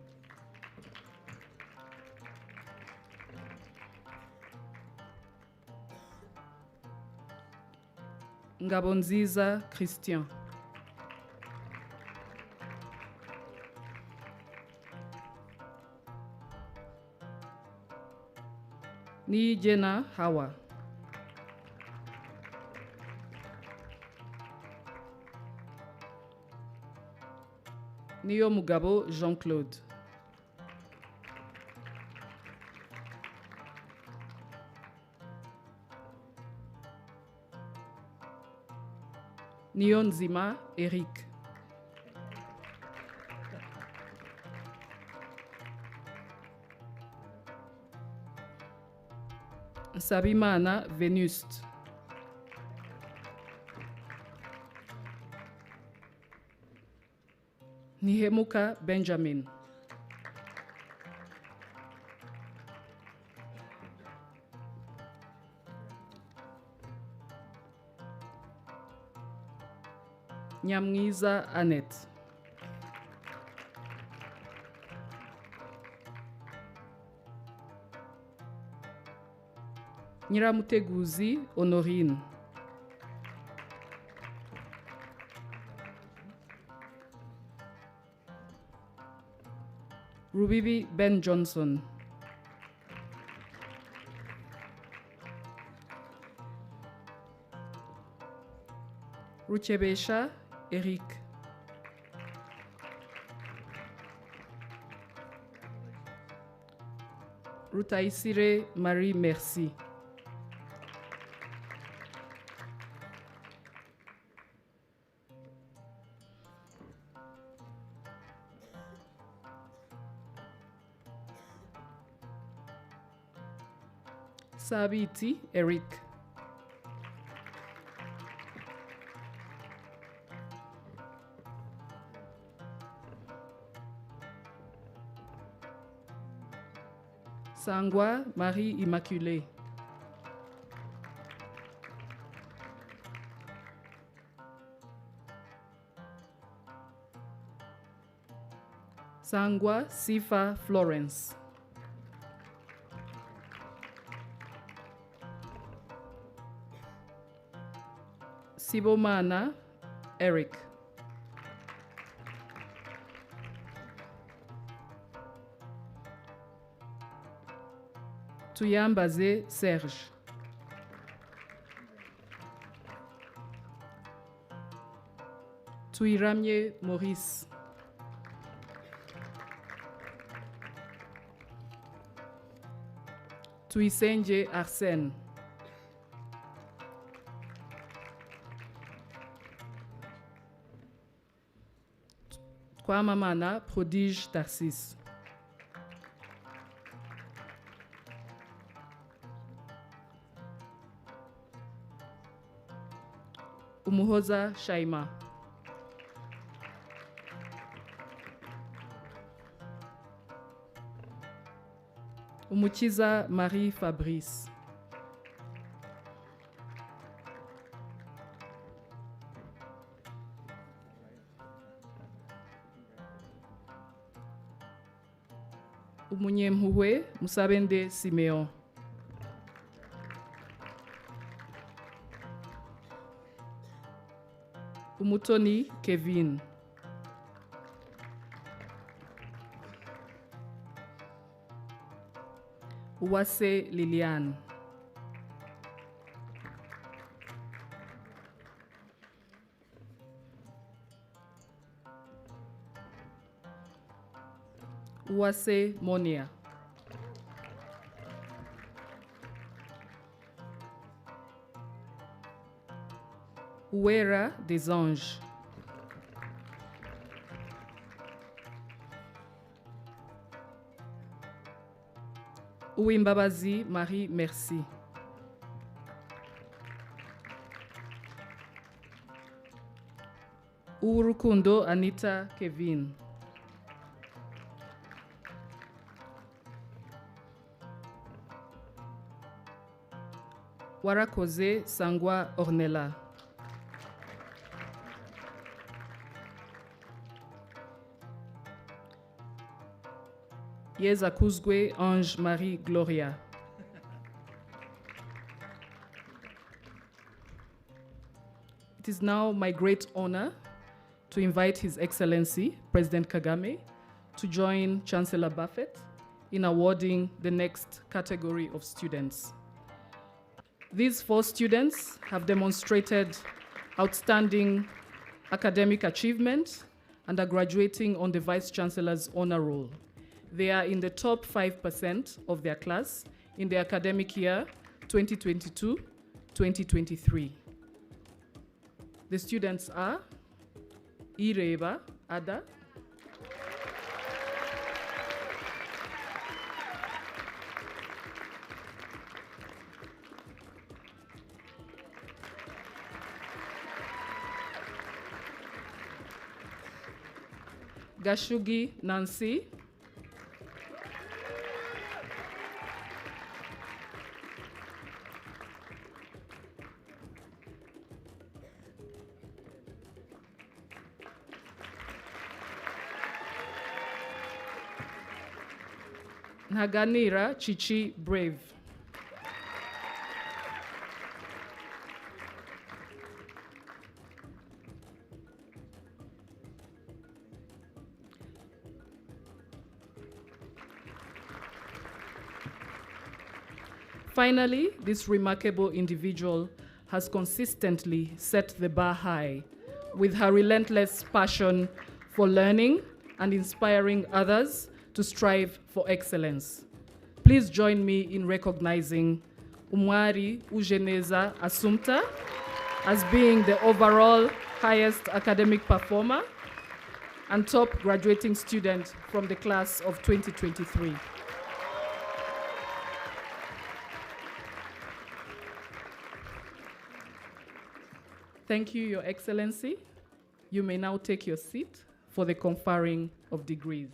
Ngabonziza Christian. Niyigena Hawa. Niyomugabo Jean-Claude. Niyonzima Eric. Sabimana Venuste. Nihemuka Benjamin. Nyamwiza Annette. Nyiramuteguzi Honorine. Rubibi Ben Johnson. Ruchebesha Eric. Rutaisire Marie Merci. Sabiti Eric. Sangwa Marie Immaculée. Sangwa Sifa Florence. Sibomana Eric. Tuyambaze Serge. Tuiramye Maurice. Tuisenje Arsène. Kwamamana Prodige Tarsis. Umuhoza Shaima. Umukiza Marie Fabrice. Umunyempuhwe Musabende Simeon. Umutoni Kevin. Uwase Liliane. Uwase Monia. Uwera des Anges. Uwimbabazi Marie Merci. Urukundo Anita Kevin. Warakoze Sangwa Ornella. Yezakuzgwe Ange Marie Gloria. It is now my great honor to invite His Excellency, President Kagame, to join Chancellor Buffett in awarding the next category of students. These 4 students have demonstrated outstanding academic achievement and are graduating on the Vice Chancellor's honor roll. They are in the top 5% of their class in the academic year 2022-2023. The students are Ireba Ada, Gashugi Nancy, Nhaganira Chichi Brave. Finally, this remarkable individual has consistently set the bar high with her relentless passion for learning and inspiring others to strive for excellence. Please join me in recognizing Umwari Ujeneza Assumpta as being the overall highest academic performer and top graduating student from the class of 2023. Thank you, Your Excellency. You may now take your seat for the conferring of degrees.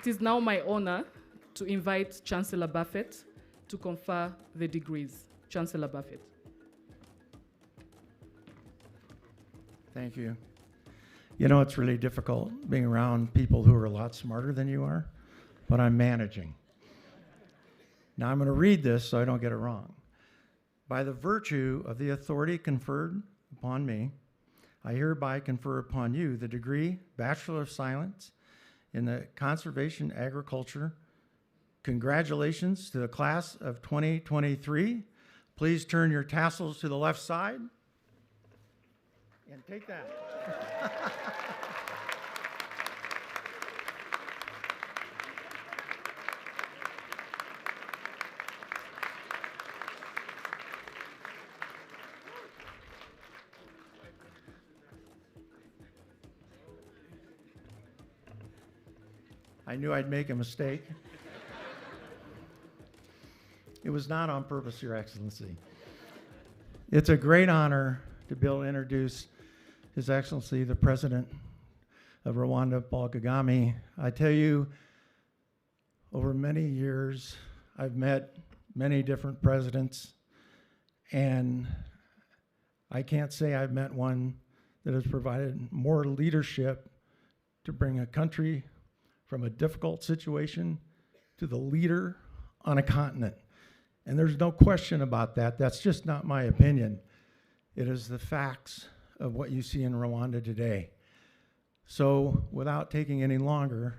It is now my honor to invite Chancellor Buffett to confer the degrees. Chancellor Buffett. Thank you. You know, it's really difficult being around people who are a lot smarter than you are, but I'm managing. Now I'm going to read this so I don't get it wrong. By the virtue of the authority conferred upon me, I hereby confer upon you the degree Bachelor of Science in the Conservation Agriculture. Congratulations to the class of 2023. Please turn your tassels to the left side and take that. I knew I'd make a mistake. It was not on purpose, Your Excellency. It's a great honor to be able to introduce His Excellency, the President of Rwanda, Paul Kagame. I tell you, over many years, I've met many different presidents, and I can't say I've met one that has provided more leadership to bring a country from a difficult situation to the leader on a continent. And there's no question about that. That's just not my opinion. It is the facts of what you see in Rwanda today. So without taking any longer,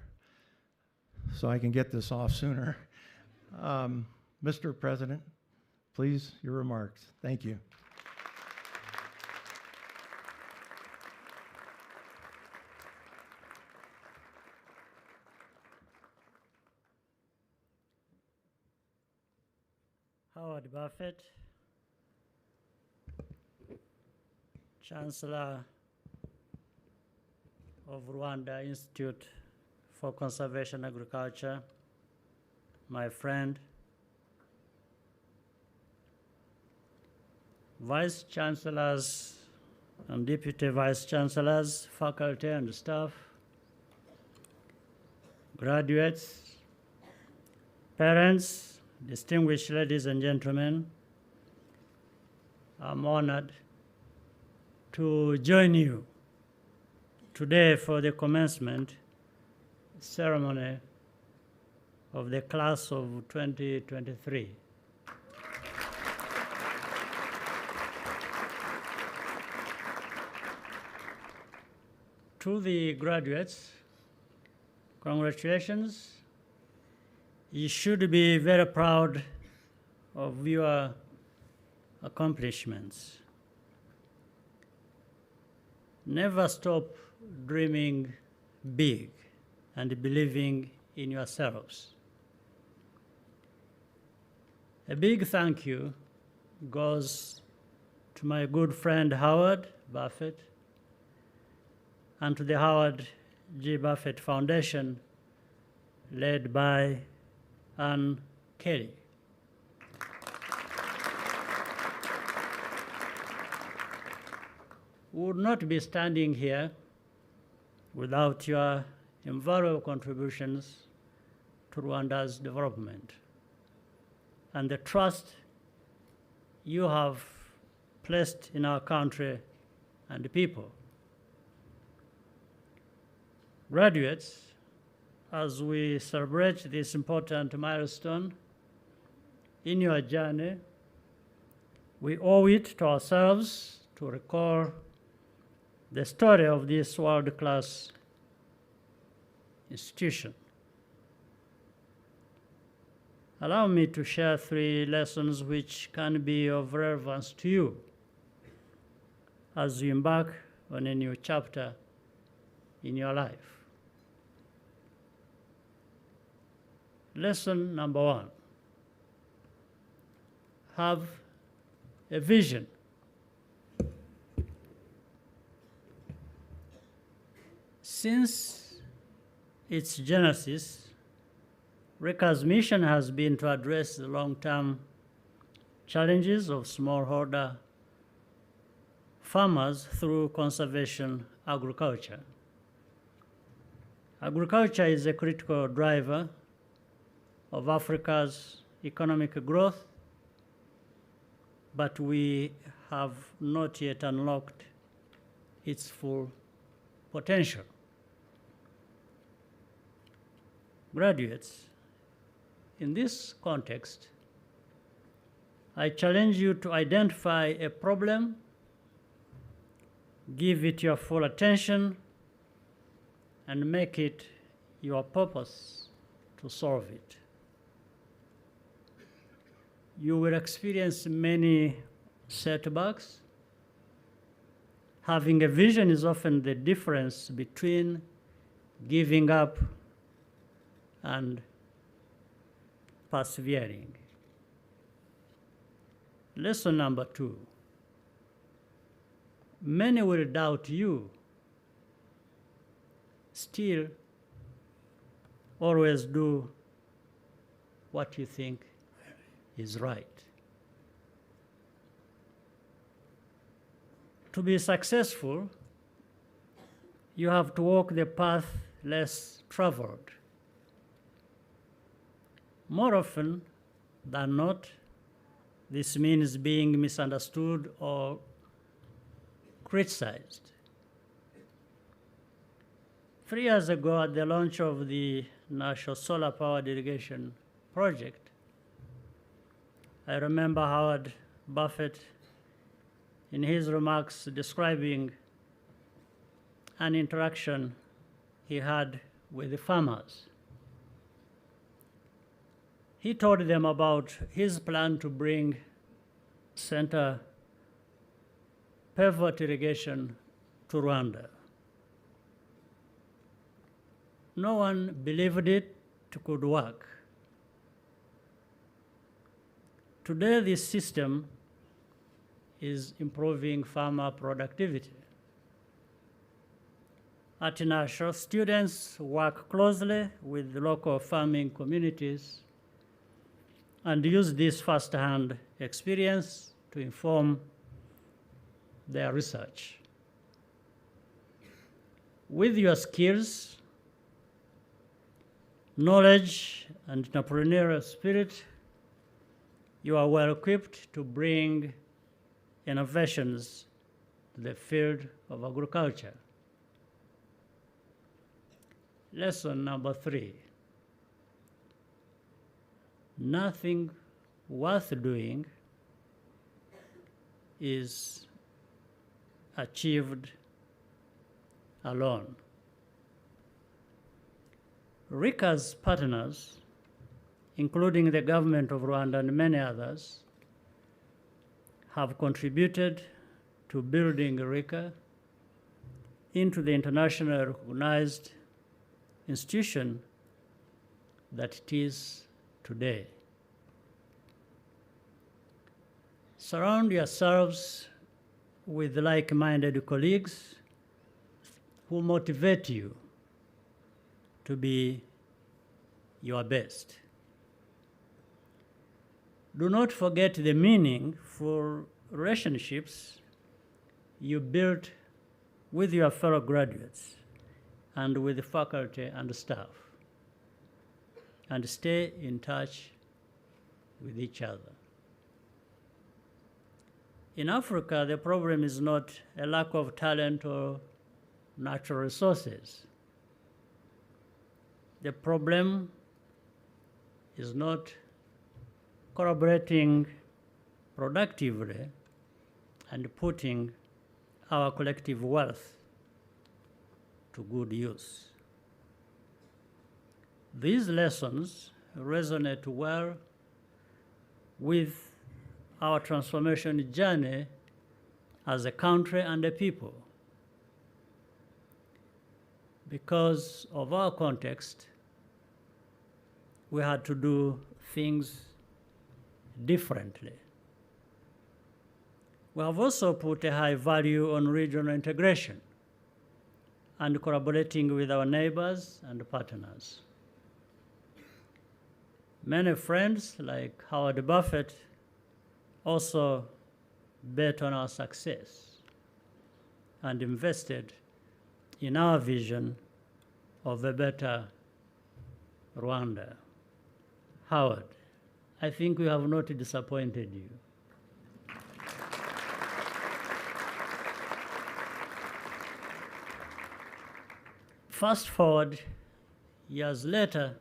so I can get this off sooner, Mr. President, please, your remarks. Thank you. Howard Buffett, Chancellor of Rwanda Institute for Conservation Agriculture, my friend, Vice Chancellors and Deputy Vice Chancellors, faculty and staff, graduates, parents, distinguished ladies and gentlemen, I'm honored to join you today for the commencement ceremony of the class of 2023. To the graduates, congratulations. You should be very proud of your accomplishments. Never stop dreaming big and believing in yourselves. A big thank you goes to my good friend Howard Buffett and to the Howard G. Buffett Foundation, led by Ann Kelly. We would not be standing here without your invaluable contributions to Rwanda's development and the trust you have placed in our country and the people. Graduates, as we celebrate this important milestone in your journey, we owe it to ourselves to recall the story of this world-class institution. Allow me to share 3 lessons which can be of relevance to you as you embark on a new chapter in your life. Lesson number 1, have a vision. Since its genesis, RICA's mission has been to address the long-term challenges of smallholder farmers through conservation agriculture. Agriculture is a critical driver of Africa's economic growth, but we have not yet unlocked its full potential. Graduates, in this context, I challenge you to identify a problem, give it your full attention, and make it your purpose to solve it. You will experience many setbacks. Having a vision is often the difference between giving up and persevering. Lesson number 2. Many will doubt you. Still, always do what you think is right. To be successful, you have to walk the path less traveled. More often than not, this means being misunderstood or criticized. 3 years ago, at the launch of the National Solar Power Irrigation Project, I remember Howard Buffett, in his remarks, describing an interaction he had with the farmers. He told them about his plan to bring center pivot irrigation to Rwanda. No one believed it could work. Today, this system is improving farmer productivity. At National, students work closely with the local farming communities and use this first-hand experience to inform their research. With your skills, knowledge, and entrepreneurial spirit, you are well equipped to bring innovations to the field of agriculture. Lesson number 3. Nothing worth doing is achieved alone. RICA's partners, including the government of Rwanda and many others, have contributed to building RICA into the internationally recognized institution that it is today. Surround yourselves with like-minded colleagues who motivate you to be your best. Do not forget the meaningful relationships you built with your fellow graduates and with the faculty and staff, and stay in touch with each other. In Africa, the problem is not a lack of talent or natural resources. The problem is not collaborating productively and putting our collective wealth to good use. These lessons resonate well with our transformation journey as a country and a people. Because of our context, we had to do things differently. We have also put a high value on regional integration and collaborating with our neighbors and partners. Many friends, like Howard Buffett, also bet on our success and invested in our vision of a better Rwanda. Howard, I think we have not disappointed you. Fast forward years later,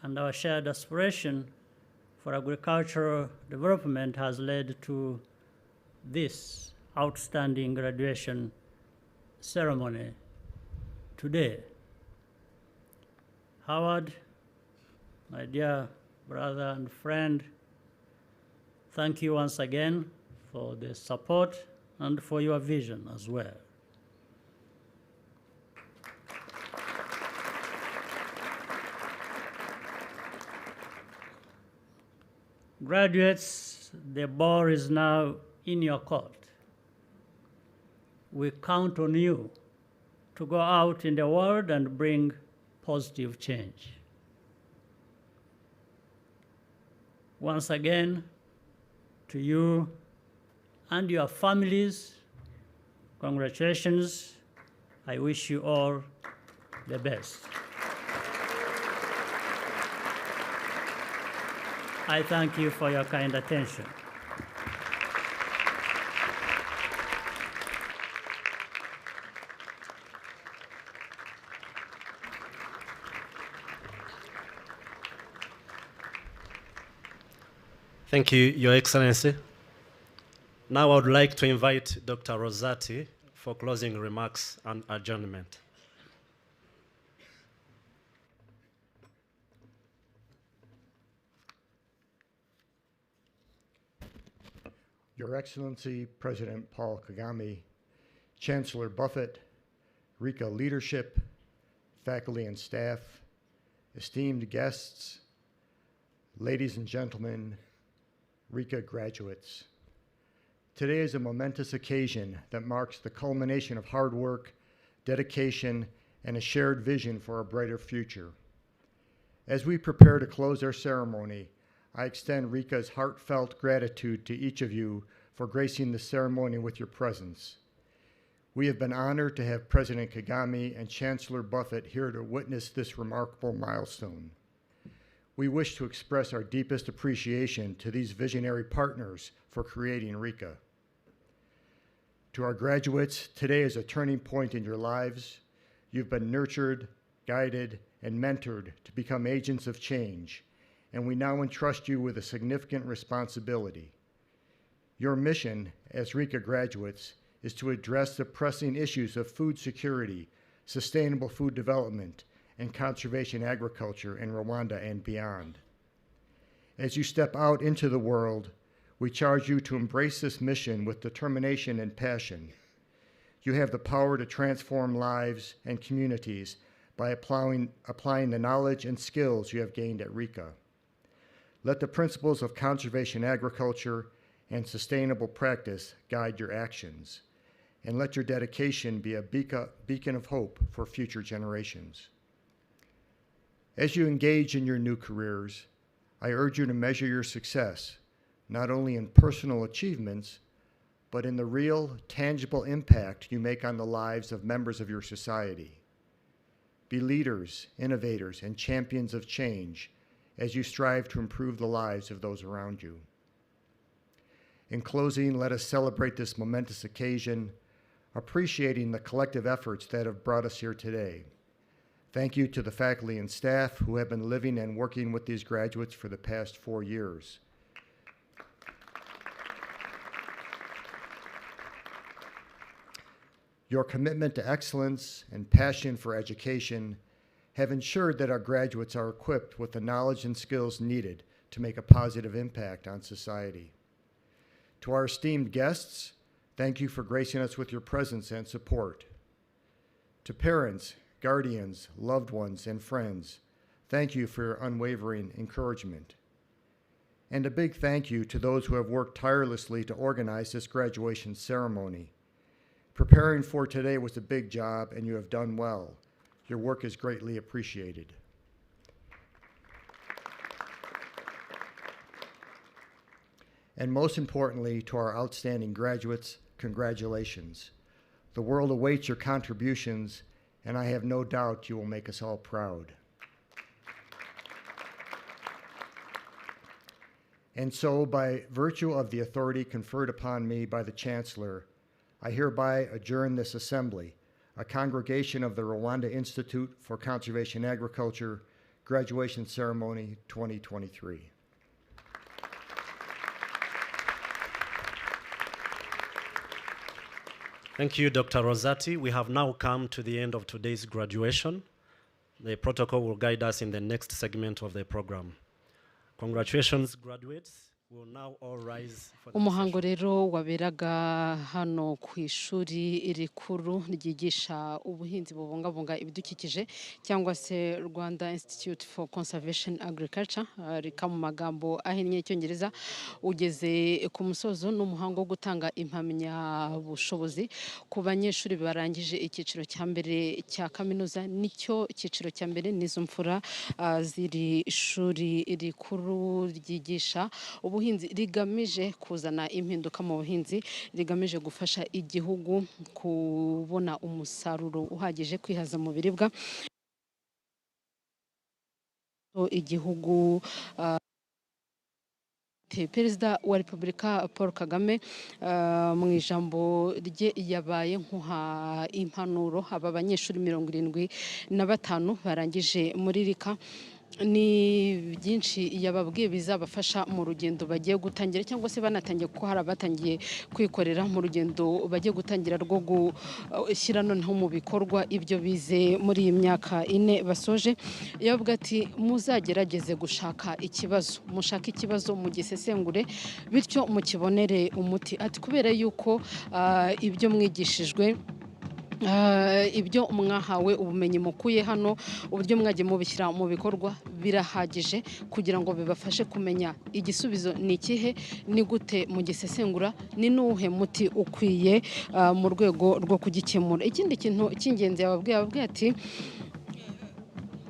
and our shared aspiration for agricultural development has led to this outstanding graduation ceremony today. Howard, my dear brother and friend, thank you once again for the support and for your vision as well. Graduates, the ball is now in your court. We count on you to go out in the world and bring positive change. Once again, to you and your families, congratulations. I wish you all the best. I thank you for your kind attention. Thank you, Your Excellency. Now I would like to invite Dr. Rosati for closing remarks and adjournment. Your Excellency, President Paul Kagame, Chancellor Buffett, RICA leadership, faculty and staff, esteemed guests, ladies and gentlemen, RICA graduates. Today is a momentous occasion that marks the culmination of hard work, dedication, and a shared vision for a brighter future. As we prepare to close our ceremony, I extend RICA's heartfelt gratitude to each of you for gracing the ceremony with your presence. We have been honored to have President Kagame and Chancellor Buffett here to witness this remarkable milestone. We wish to express our deepest appreciation to these visionary partners for creating RICA. To our graduates, today is a turning point in your lives. You've been nurtured, guided, and mentored to become agents of change, and we now entrust you with a significant responsibility. Your mission as RICA graduates is to address the pressing issues of food security, sustainable food development, and conservation agriculture in Rwanda and beyond. As you step out into the world, we charge you to embrace this mission with determination and passion. You have the power to transform lives and communities by applying the knowledge and skills you have gained at RICA. Let the principles of conservation agriculture and sustainable practice guide your actions, and let your dedication be a beacon of hope for future generations. As you engage in your new careers, I urge you to measure your success, not only in personal achievements, but in the real, tangible impact you make on the lives of members of your society. Be leaders, innovators, and champions of change as you strive to improve the lives of those around you. In closing, let us celebrate this momentous occasion, appreciating the collective efforts that have brought us here today. Thank you to the faculty and staff who have been living and working with these graduates for the past 4 years. Your commitment to excellence and passion for education have ensured that our graduates are equipped with the knowledge and skills needed to make a positive impact on society. To our esteemed guests, thank you for gracing us with your presence and support. To parents, guardians, loved ones, and friends, thank you for your unwavering encouragement. And a big thank you to those who have worked tirelessly to organize this graduation ceremony. Preparing for today was a big job, and you have done well. Your work is greatly appreciated. And most importantly, to our outstanding graduates, congratulations. The world awaits your contributions, and I have no doubt you will make us all proud. And so, by virtue of the authority conferred upon me by the Chancellor, I hereby adjourn this assembly, a congregation of the Rwanda Institute for Conservation Agriculture, Graduation Ceremony 2023. Thank you, Dr. Rosati. We have now come to the end of today's graduation. The protocol will guide us in the next segment of the program. Congratulations, graduates. We will now all rise for the umuhango rero waberaga hano ku ishuri rikuru ryigisha ubuhinzi bubungabunga ibidukikije cyangwa se Rwanda Institute for Conservation Agriculture, RICA mu magambo ahinnye y'Icyongereza, ugeze ku musozo n'umuhango wo gutanga impamyabushobozi ku banyeshuri barangije icyiciro cya mbere cya kaminuza. Nicyo cyiciro cya mbere n'izo mfura ziri ishuri rikuru ryigisha ubuhinzi rigamije kuzana impinduka mu buhinzi, rigamije gufasha igihugu kubona umusaruro uhagije, kwihaza mu biribwa. Igihugu Perezida wa Repubulika Paul Kagame mu ijambo rye yabaye nkuha impanuro aba banyeshuri 75 barangije muri RICA. ni byinshi yababwiye bizabafasha mu rugendo bagiye gutangira cyangwa se banatangiye kuko hari abatangiye kwikorera mu rugendo bagiye gutangira rwo gushyira noneho mu bikorwa ibyo bize muri iyi myaka 4 basoje. Yavuga ati muzagerageze gushaka ikibazo, mushaka ikibazo mu gisesengure bityo mukibonere umuti. Ati kubera yuko ibyo mwigishijwe ibyo mwahawe ubumenyi mukuye hano uburyo mwagiye mubishyira mu bikorwa birahagije kugira ngo bibafashe kumenya igisubizo ni ikihe, ni gute mu gisesengura, ni nuhe muti ukwiye mu rwego rwo kugikemura. Ikindi kintu cy'ingenzi yababwiye ati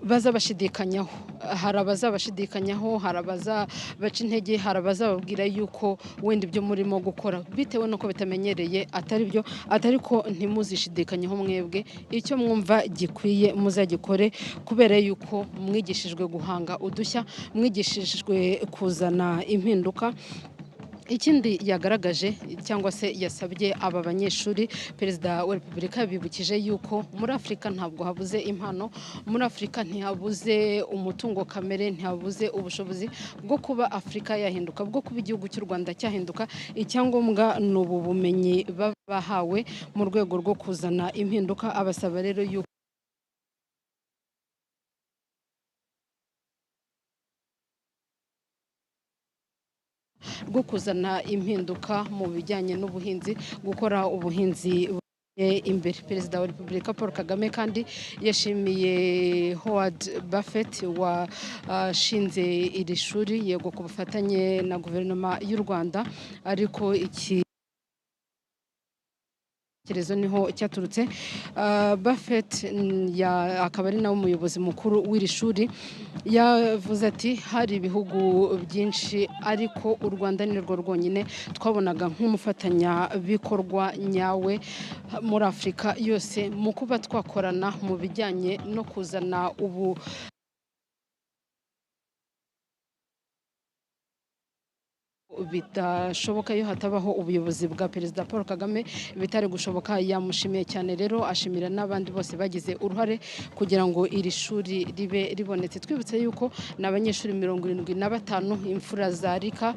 bazabashidikanyaho, hari abazabashidikanyaho, hari abazabaca intege, hari abazababwira yuko wenda ibyo murimo gukora bitewe nuko bitamenyereye atari ko ntimuzishidikanyaho mwebwe, icyo mwumva gikwiye muzagikore kubera yuko mwigishijwe guhanga udushya, mwigishijwe kuzana impinduka. Ikindi yagaragaje cyangwa se yasabye aba banyeshuri, Perezida wa Repubulika bibukije yuko muri Afurika ntabwo habuze impano, muri Afurika ntihabuze umutungo kamere, ntihabuze ubushobozi bwo kuba Afurika yahinduka, bwo kuba igihugu cy'u Rwanda cyahinduka. Icyangombwa ni ubu bumenyi bahawe mu rwego rwo kuzana impinduka. Abasaba rero yuko rwo kuzana impinduka mu bijyanye n'ubuhinzi, gukora ubuhinzi imbere. Perezida wa Repubulika Paul Kagame kandi yashimiye Howard Buffett washinze iri shuri, yego ku bufatanye na guverinoma y'u Rwanda, ariko iki kirezo niho cyaturutse. Buffett akaba ari nawe umuyobozi mukuru w'iri shuri, yavuze ati hari ibihugu byinshi ariko u Rwanda ni rwo rwonyine twabonaga nk'umufatanyabikorwa nyawe muri Afurika yose mu kuba twakorana mu bijyanye no kuzana ubu bidashoboka iyo hatabaho ubuyobozi bwa Perezida Paul Kagame, bitari gushoboka. Yamushimiye cyane rero, ashimira n'abandi bose bagize uruhare kugira ngo iri shuri ribe ribonetse. Twibutse yuko n'abanyeshuri 75 imfura za RICA